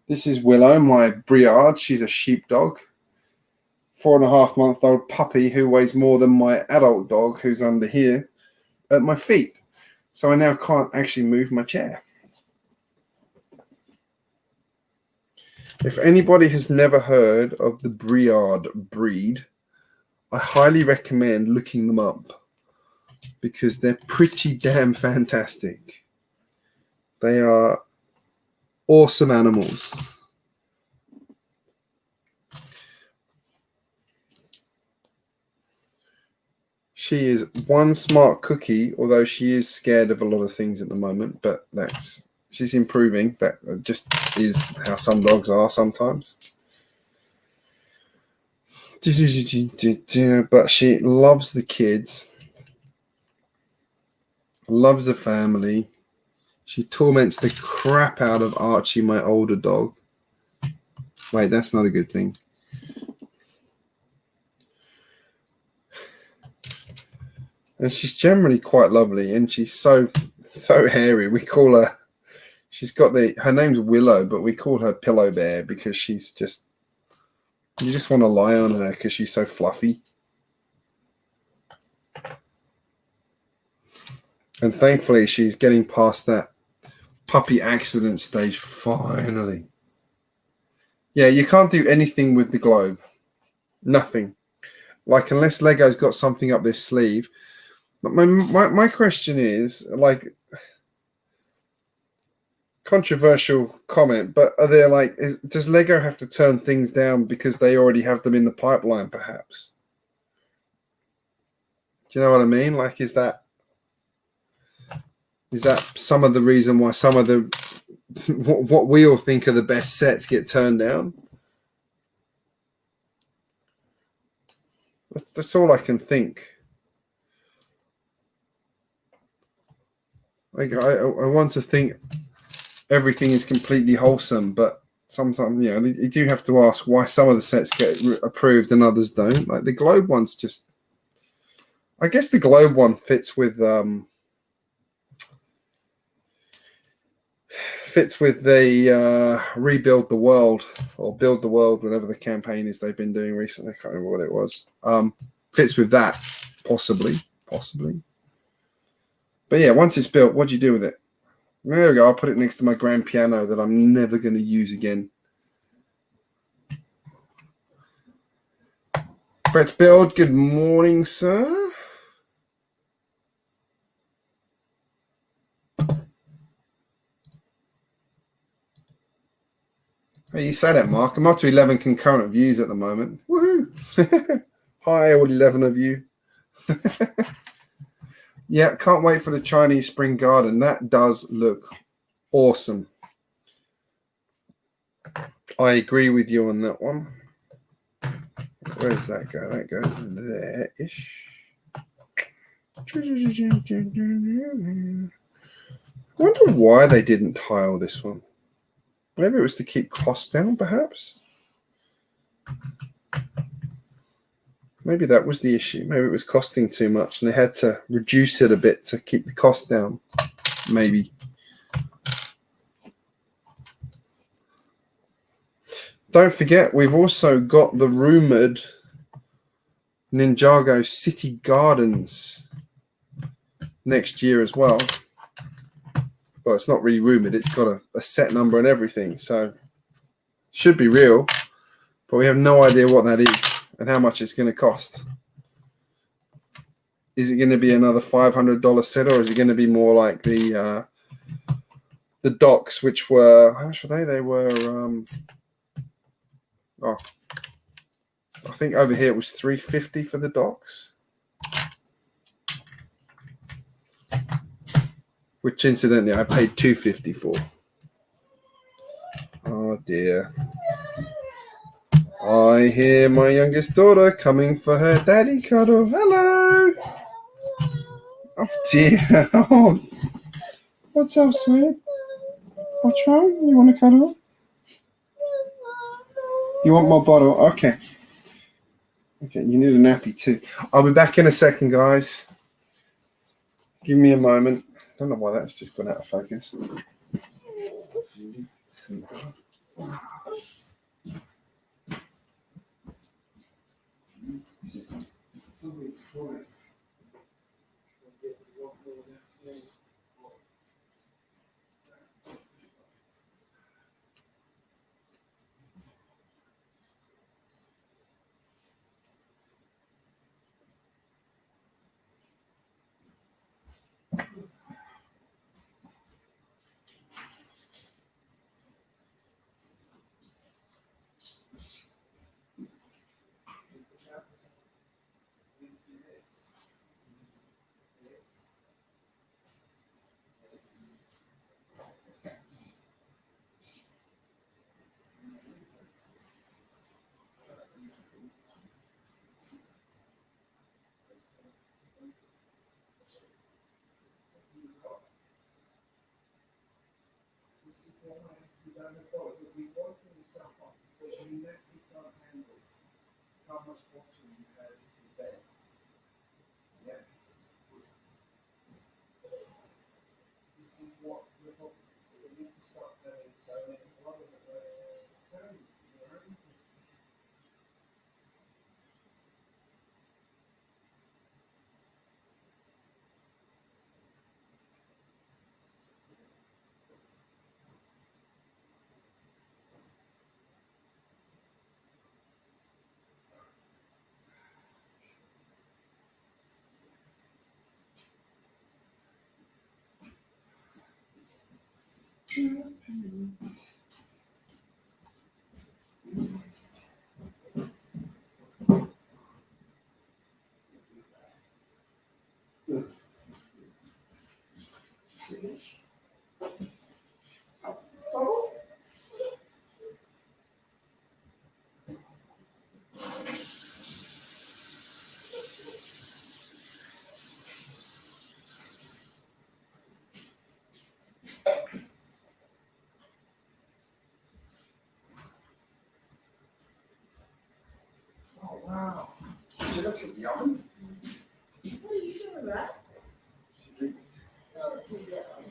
This is Willow, my Briard. She's a sheepdog. 4.5-month-old puppy who weighs more than my adult dog, who's under here at my feet. So I now can't actually move my chair. If anybody has never heard of the Briard breed, I highly recommend looking them up because they're pretty damn fantastic. They are awesome animals. She is one smart cookie, although she is scared of a lot of things at the moment, but she's improving. That just is how some dogs are sometimes. But she loves the kids, loves the family. She torments the crap out of Archie, my older dog. Wait, that's not a good thing. And she's generally quite lovely, and she's so hairy. We call her, her name's Willow, but we call her Pillow Bear because she's just, you just want to lie on her because she's so fluffy. And thankfully, she's getting past that puppy accident stage finally. Yeah, you can't do anything with the globe. Nothing. Like, unless Lego's got something up their sleeve. But my question is, like, controversial comment, but are there like, does Lego have to turn things down because they already have them in the pipeline, perhaps? Do you know what I mean? Like, is that some of the reason why some of the what we all think are the best sets get turned down? That's all I can think. Like, I want to think everything is completely wholesome, but sometimes, you know, you do have to ask why some of the sets get approved and others don't. Like the globe one's just, I guess the globe one fits with the rebuild the world or build the world, whatever the campaign is they've been doing recently. I can't remember what it was. Fits with that, possibly. But yeah, once it's built, what do you do with it? There we go. I'll put it next to my grand piano that I'm never going to use again. Brett's Build, good morning, sir. Hey, you say that, Mark. I'm up to 11 concurrent views at the moment. Woohoo! Hi, all 11 of you. Yeah, can't wait for the Chinese Spring Garden. That does look awesome. I agree with you on that one. Where does that go? That goes there-ish. I wonder why they didn't tile this one. Maybe it was to keep costs down, perhaps? Maybe that was the issue. Maybe it was costing too much and they had to reduce it a bit to keep the cost down. Maybe. Don't forget, we've also got the rumored Ninjago City Gardens next year as well. Well, it's not really rumored. It's got a set number and everything. So should be real. but we have no idea what that is and how much it's going to cost. Is it going to be another $500 set, or is it going to be more like the docks, which were, how much were they? They were I think over here it was $350 for the docks, which incidentally I paid $250 for. Oh dear. I hear my youngest daughter coming for her daddy cuddle. Hello. Oh dear. Oh, what's up, sweet? What's wrong? You want to cuddle? You want my bottle? Okay. Okay, you need a nappy too. I'll be back in a second, guys. Give me a moment. I don't know why that's just gone out of focus. Oh wow! Did you look at the oven? What are you doing, right? Oh, it's in the oven.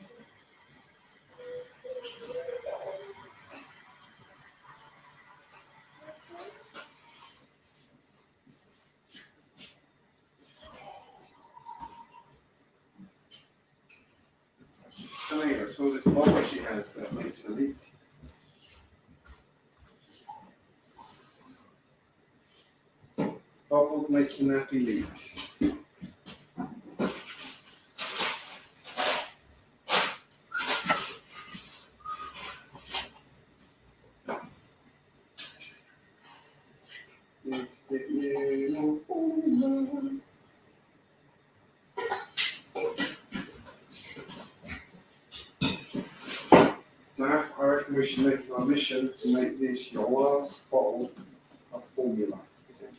I saw this bottle she has that makes a leak. Bubbles making nappy leak. Let's get you more formula. Now, I reckon we should make it our mission to make this your last bottle of formula. Okay.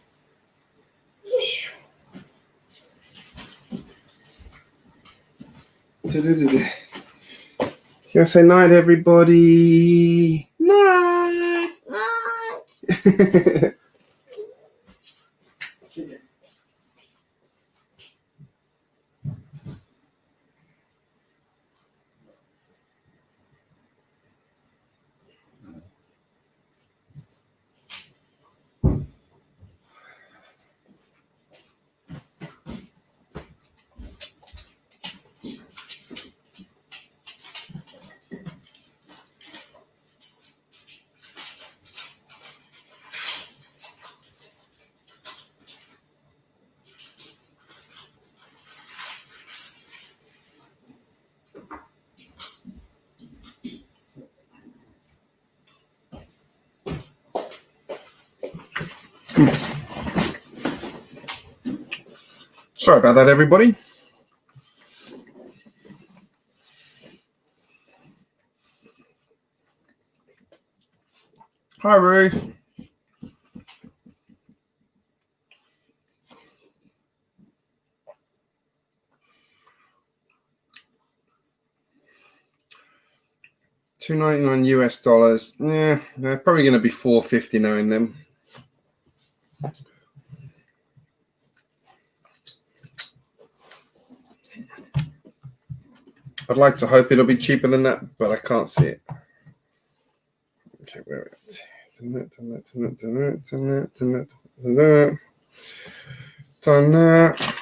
Can I say night, everybody? Night! Night! Sorry about that, everybody. Hi, Ruth. $2.99 US. Yeah, they're probably going to be $4.50 knowing them. I'd like to hope it'll be cheaper than that, but I can't see it. Okay, where is it? Done that.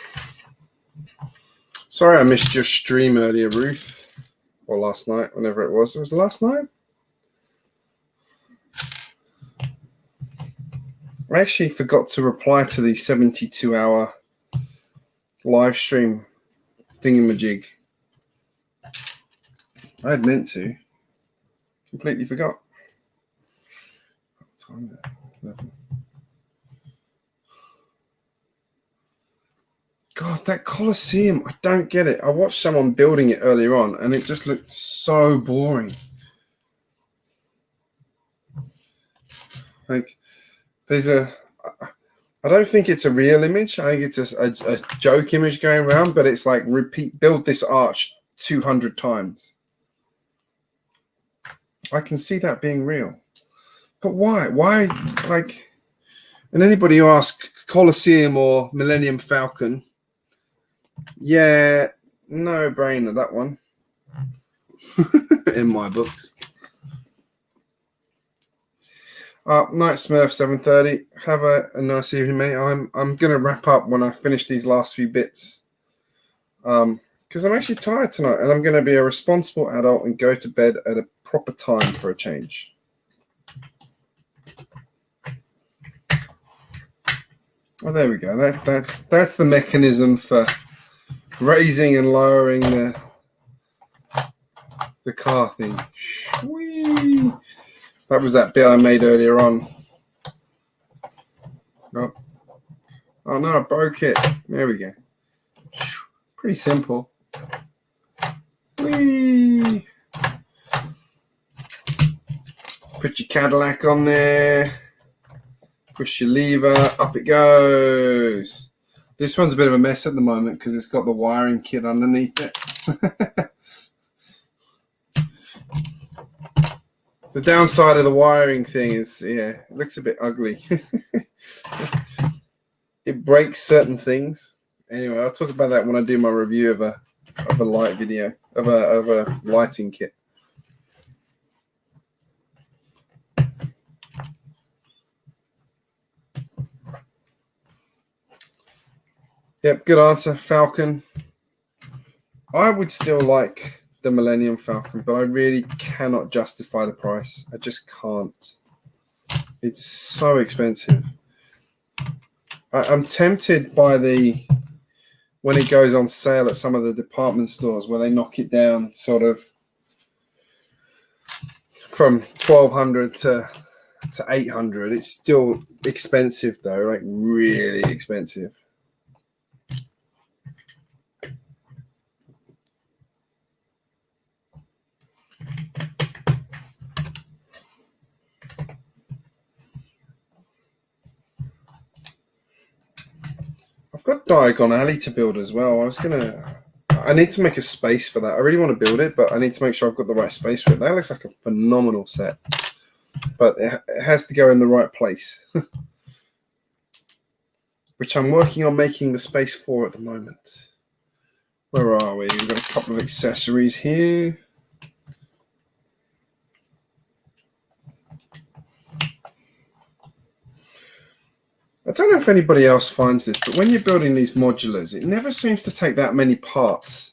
Sorry I missed your stream earlier, Ruth. Or last night, whenever it was. It was last night? I actually forgot to reply to the 72-hour live stream thingamajig. I had meant to. Completely forgot. God, that Colosseum, I don't get it. I watched someone building it earlier on, and it just looked so boring. Like, there's I don't think it's a real image. I think it's a joke image going around, but it's like build this arch 200 times. I can see that being real. But why? Why, like, and anybody who asks Colosseum or Millennium Falcon, yeah, no brainer, that one. In my books. Night Smurf 7:30. Have a nice evening, mate. I'm gonna wrap up when I finish these last few bits. Because I'm actually tired tonight, and I'm gonna be a responsible adult and go to bed at a proper time for a change. Oh, there we go. That's the mechanism for raising and lowering the car thing. Whee! That was that bit I made earlier on. Oh no, I broke it. There we go. Pretty simple. Whee! Put your Cadillac on there. Push your lever. Up it goes. This one's a bit of a mess at the moment because it's got the wiring kit underneath it. The downside of the wiring thing is, yeah, it looks a bit ugly. It breaks certain things. Anyway, I'll talk about that when I do my review of a light video, of a lighting kit. Yep, good answer, Falcon. I would still like the Millennium Falcon, but I really cannot justify the price. I just can't. It's so expensive. I'm tempted by when it goes on sale at some of the department stores where they knock it down sort of from $1,200 to $800. It's still expensive though, like really expensive. I've got Diagon Alley to build as well. I need to make a space for that. I really want to build it, but I need to make sure I've got the right space for it. That looks like a phenomenal set, but it has to go in the right place, which I'm working on making the space for at the moment. Where are we? We've got a couple of accessories here. I don't know if anybody else finds this, but when you're building these modulars, it never seems to take that many parts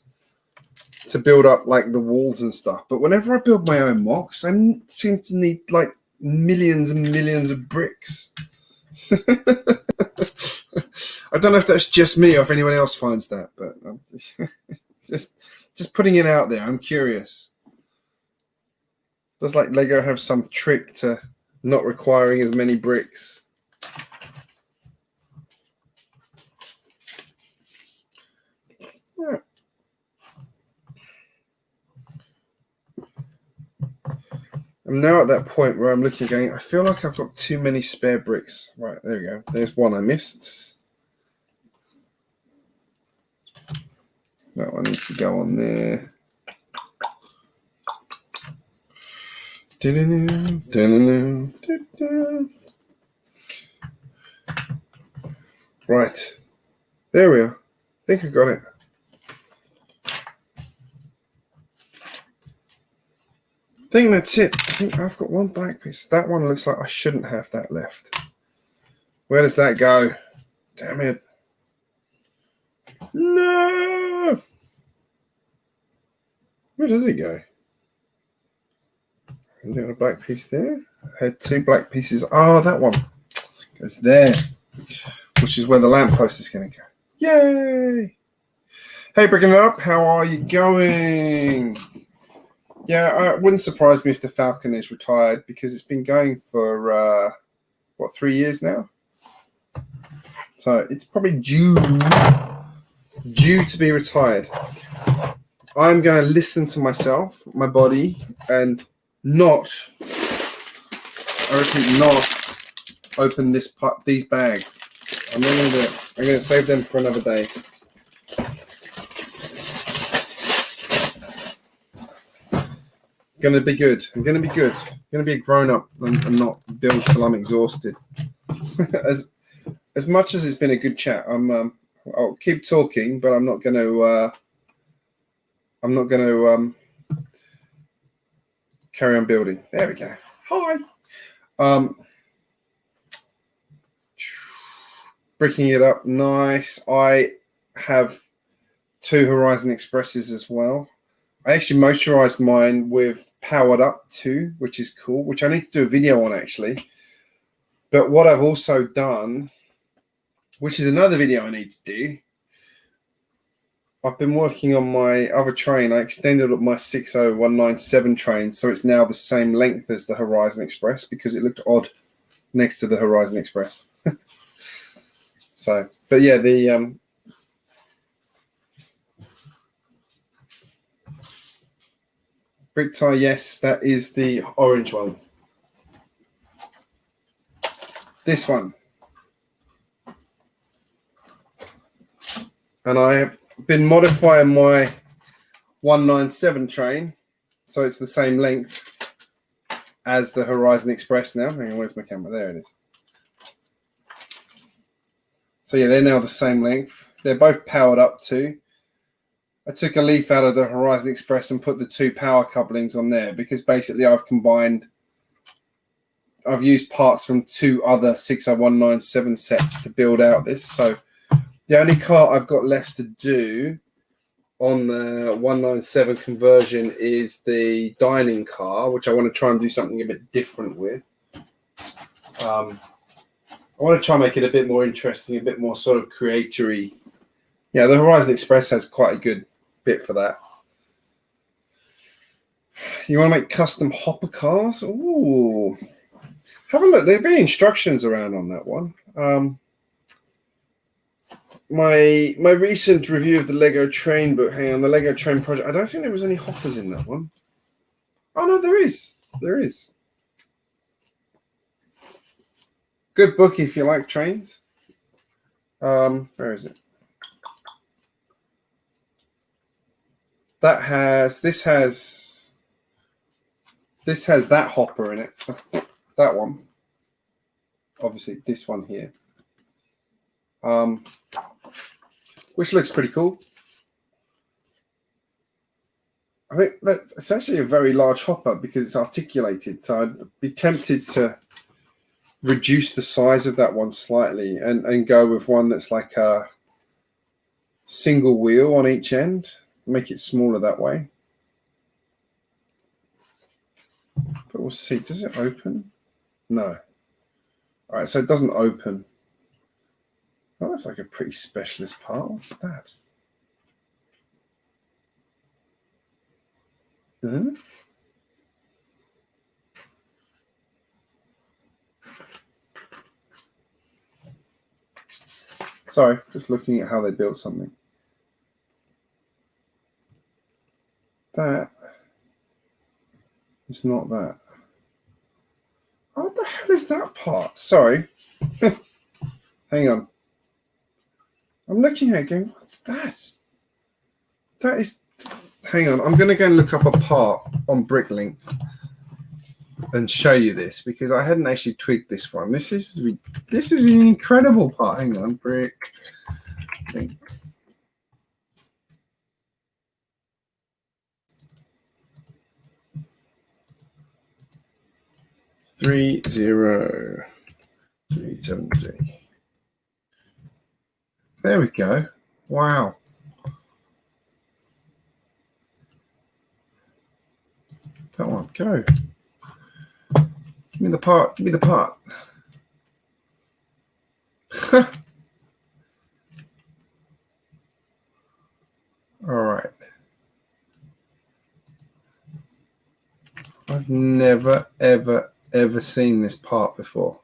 to build up like the walls and stuff. But whenever I build my own mocks, I seem to need like millions and millions of bricks. I don't know if that's just me or if anyone else finds that, but I'm just putting it out there. I'm curious. Does like Lego have some trick to not requiring as many bricks? I'm now at that point where I'm looking going, I feel like I've got too many spare bricks. Right, there we go. There's one I missed. That one needs to go on there. Right. There we are. I think I got it. I think that's it. I think I've got one black piece. That one looks like I shouldn't have that left. Where does that go? Damn it. No! Where does it go? I've got a black piece there. I had two black pieces. Oh, that one goes there, which is where the lamppost is going to go. Yay! Hey, Bricking It Up, how are you going? Yeah, it wouldn't surprise me if the Falcon is retired because it's been going for, 3 years now? So it's probably due to be retired. I'm going to listen to myself, my body, and not open these bags. I'm not going to do it. I'm going to save them for another day. Going to be good. I'm going to be good. I'm going to be a grown-up and not build till I'm exhausted. As much as it's been a good chat, I'll keep talking, but I'm not going to carry on building. There we go. Hi. Bricking it up. Nice. I have 2 Horizon Expresses as well. I actually motorized mine with powered up too, which is cool, which I need to do a video on actually. But what I've also done, which is another video I need to do, I've been working on my other train. I extended my 60197 train, so it's now the same length as the Horizon Express because it looked odd next to the Horizon Express. So, but yeah, the brick tie, yes, that is the orange one. This one. And I have been modifying my 197 train, so it's the same length as the Horizon Express now. Hang on, where's my camera? There it is. So yeah, they're now the same length. They're both powered up too. I took a leaf out of the Horizon Express and put the 2 power couplings on there because basically I've used parts from 2 other 60197 sets to build out this. So the only car I've got left to do on the 197 conversion is the dining car, which I want to try and do something a bit different with. I want to try and make it a bit more interesting, a bit more sort of creatory. Yeah, the Horizon Express has quite a good bit for that. You want to make custom hopper cars? Ooh. Have a look. There'll be instructions around on that one. My recent review of the Lego Train book, hang on, the Lego Train project, I don't think there was any hoppers in that one. Oh, no, there is. There is. Good book if you like trains. Where is it? This has that hopper in it. That one. Obviously, this one here. Which looks pretty cool. I think it's actually a very large hopper because it's articulated. So I'd be tempted to reduce the size of that one slightly and go with one that's like a single wheel on each end. Make it smaller that way. But we'll see. Does it open? No. All right, so it doesn't open. Oh, that's like a pretty specialist part. What's that? Hmm? Sorry, just looking at how they built something. That is not that. Oh, what the hell is that part? Sorry. Hang on. I'm looking at it going, what's that? That is... Hang on. I'm going to go and look up a part on Bricklink and show you this because I hadn't actually twigged this one. This is an incredible part. Hang on. Bricklink. 30373. There we go. Wow. That one, go. Give me the part. Give me the part. All right. I've never, ever seen this part before.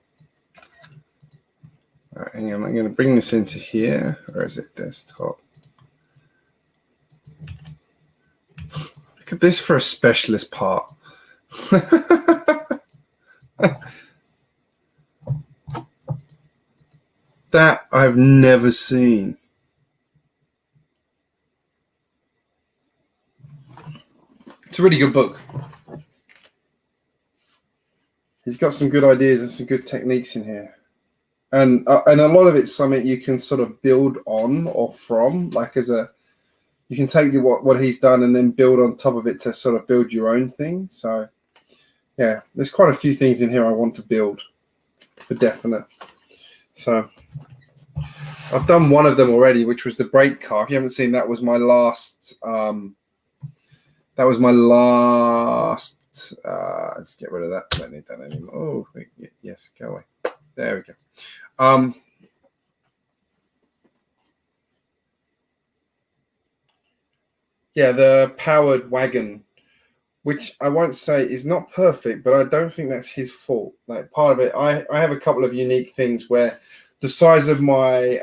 All right, hang on. I'm going to bring this into here. Or is it desktop? Look at this for a specialist part. That I've never seen. It's a really good book. He's got some good ideas and some good techniques in here. And a lot of it's something you can sort of build on or from, like you can take what he's done and then build on top of it to sort of build your own thing. So yeah, there's quite a few things in here I want to build for definite. So I've done one of them already, which was the brake car. If you haven't seen, that was my last. Let's get rid of that. Don't need that anymore. Oh, yes, go away. There we go. Yeah, the powered wagon, which I won't say is not perfect, but I don't think that's his fault. Like part of it, I have a couple of unique things where the size of my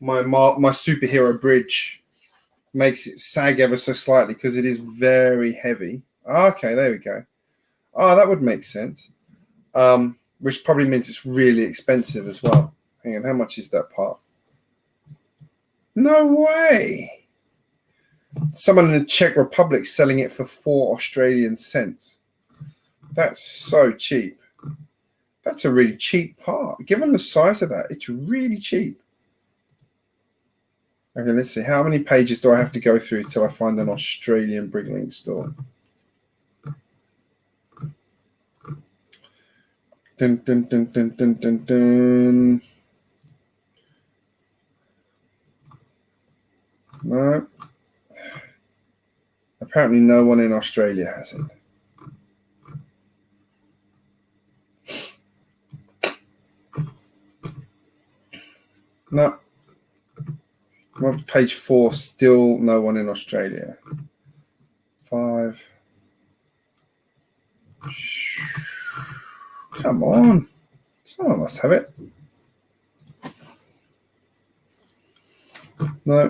my superhero bridge makes it sag ever so slightly because it is very heavy. Okay, there we go. Oh, that would make sense. Which probably means it's really expensive as well. Hang on, how much is that part? No way. Someone in the Czech Republic selling it for 4 Australian cents. That's so cheap. That's a really cheap part. Given the size of that, it's really cheap. Okay, let's see. How many pages do I have to go through until I find an Australian Bricklink store? Dun, dun, dun, dun, dun, dun, dun. No. Apparently no one in Australia has it. No. Well, page 4, still no one in Australia. 5. Come on. Someone must have it. No.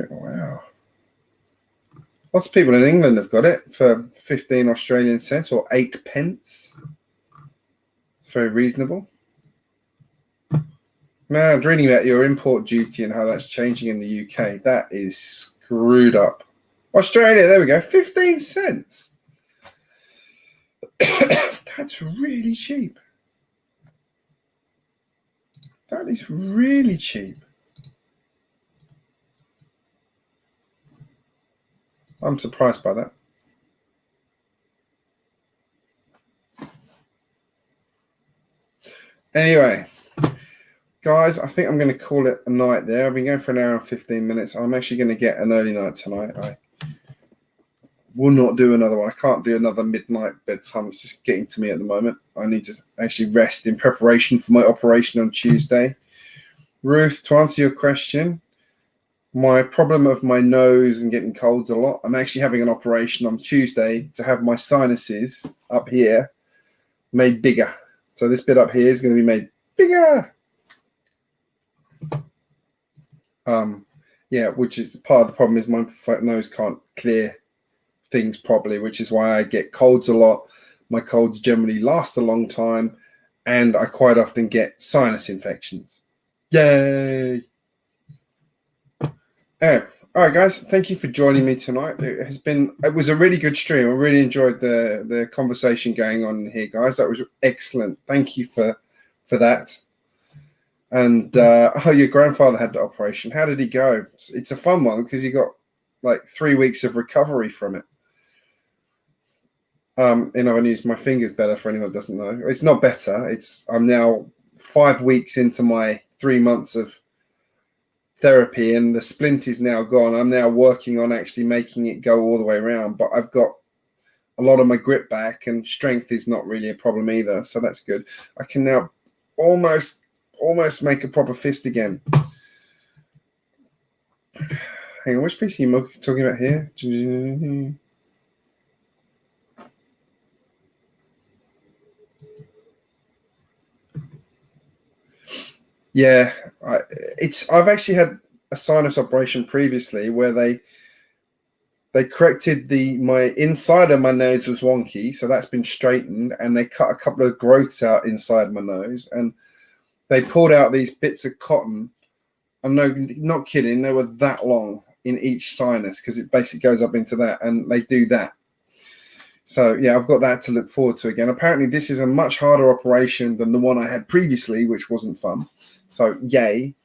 Wow. Lots of people in England have got it for 15 Australian cents or 8 pence. It's very reasonable. Now, I'm reading about your import duty and how that's changing in the UK. That is screwed up. Australia, there we go, 15 cents. That's really cheap. That is really cheap. I'm surprised by that. Anyway, guys, I think I'm going to call it a night there. I've been going for an hour and 15 minutes. I'm actually going to get an early night tonight. I will not do another one. I can't do another midnight bedtime. It's just getting to me at the moment. I need to actually rest in preparation for my operation on Tuesday. Ruth, to answer your question, my problem of my nose and getting colds a lot, I'm actually having an operation on Tuesday to have my sinuses up here made bigger. So this bit up here is going to be made bigger. Yeah, which is part of the problem is my nose can't clear things properly, which is why I get colds a lot. My colds generally last a long time, and I quite often get sinus infections. Yay! All right, guys, thank you for joining me tonight. It was a really good stream. I really enjoyed the conversation going on here, guys. That was excellent. Thank you for that. And your grandfather had the operation. How did he go? It's a fun one because he got like 3 weeks of recovery from it. I'm use my fingers better for anyone who doesn't know. It's not better. I'm now 5 weeks into my 3 months of therapy, and the splint is now gone. I'm now working on actually making it go all the way around, but I've got a lot of my grip back, and strength is not really a problem either, so that's good. I can now almost make a proper fist again. Hang on, which piece are you talking about here? Yeah, I've actually had a sinus operation previously where they corrected my inside of my nose was wonky, so that's been straightened, and they cut a couple of growths out inside my nose, and they pulled out these bits of cotton. I'm not kidding, they were that long in each sinus because it basically goes up into that, and they do that. So yeah, I've got that to look forward to again. Apparently this is a much harder operation than the one I had previously, which wasn't fun. So yay.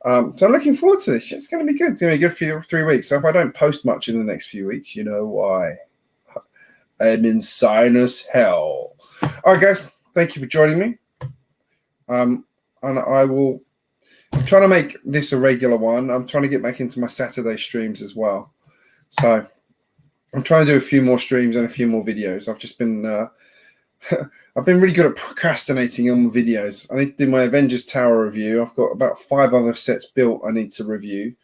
So I'm looking forward to this. It's going to be good. It's going to be good for 3 weeks. So if I don't post much in the next few weeks, you know why. I'm in sinus hell. All right, guys. Thank you for joining me. And I'm trying to make this a regular one. I'm trying to get back into my Saturday streams as well. So I'm trying to do a few more streams and a few more videos. I've just been I've been really good at procrastinating on videos. I need to do my Avengers Tower review. I've got about 5 other sets built I need to review.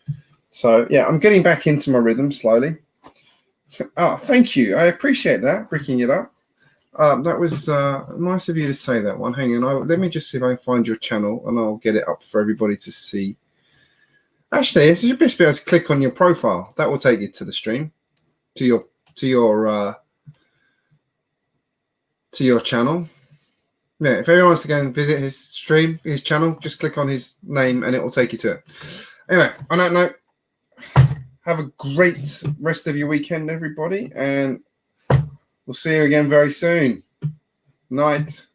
So yeah, I'm getting back into my rhythm slowly. Oh, thank you. I appreciate that, bricking it up. That was nice of you to say that one. Hang on, let me just see if I can find your channel, and I'll get it up for everybody to see. Actually, you should just be able to click on your profile. That will take you to the stream, to your channel. Yeah, if everyone wants to go and visit his stream, his channel, just click on his name and it will take you to it. Anyway, on that note, have a great rest of your weekend, everybody, and we'll see you again very soon. Night.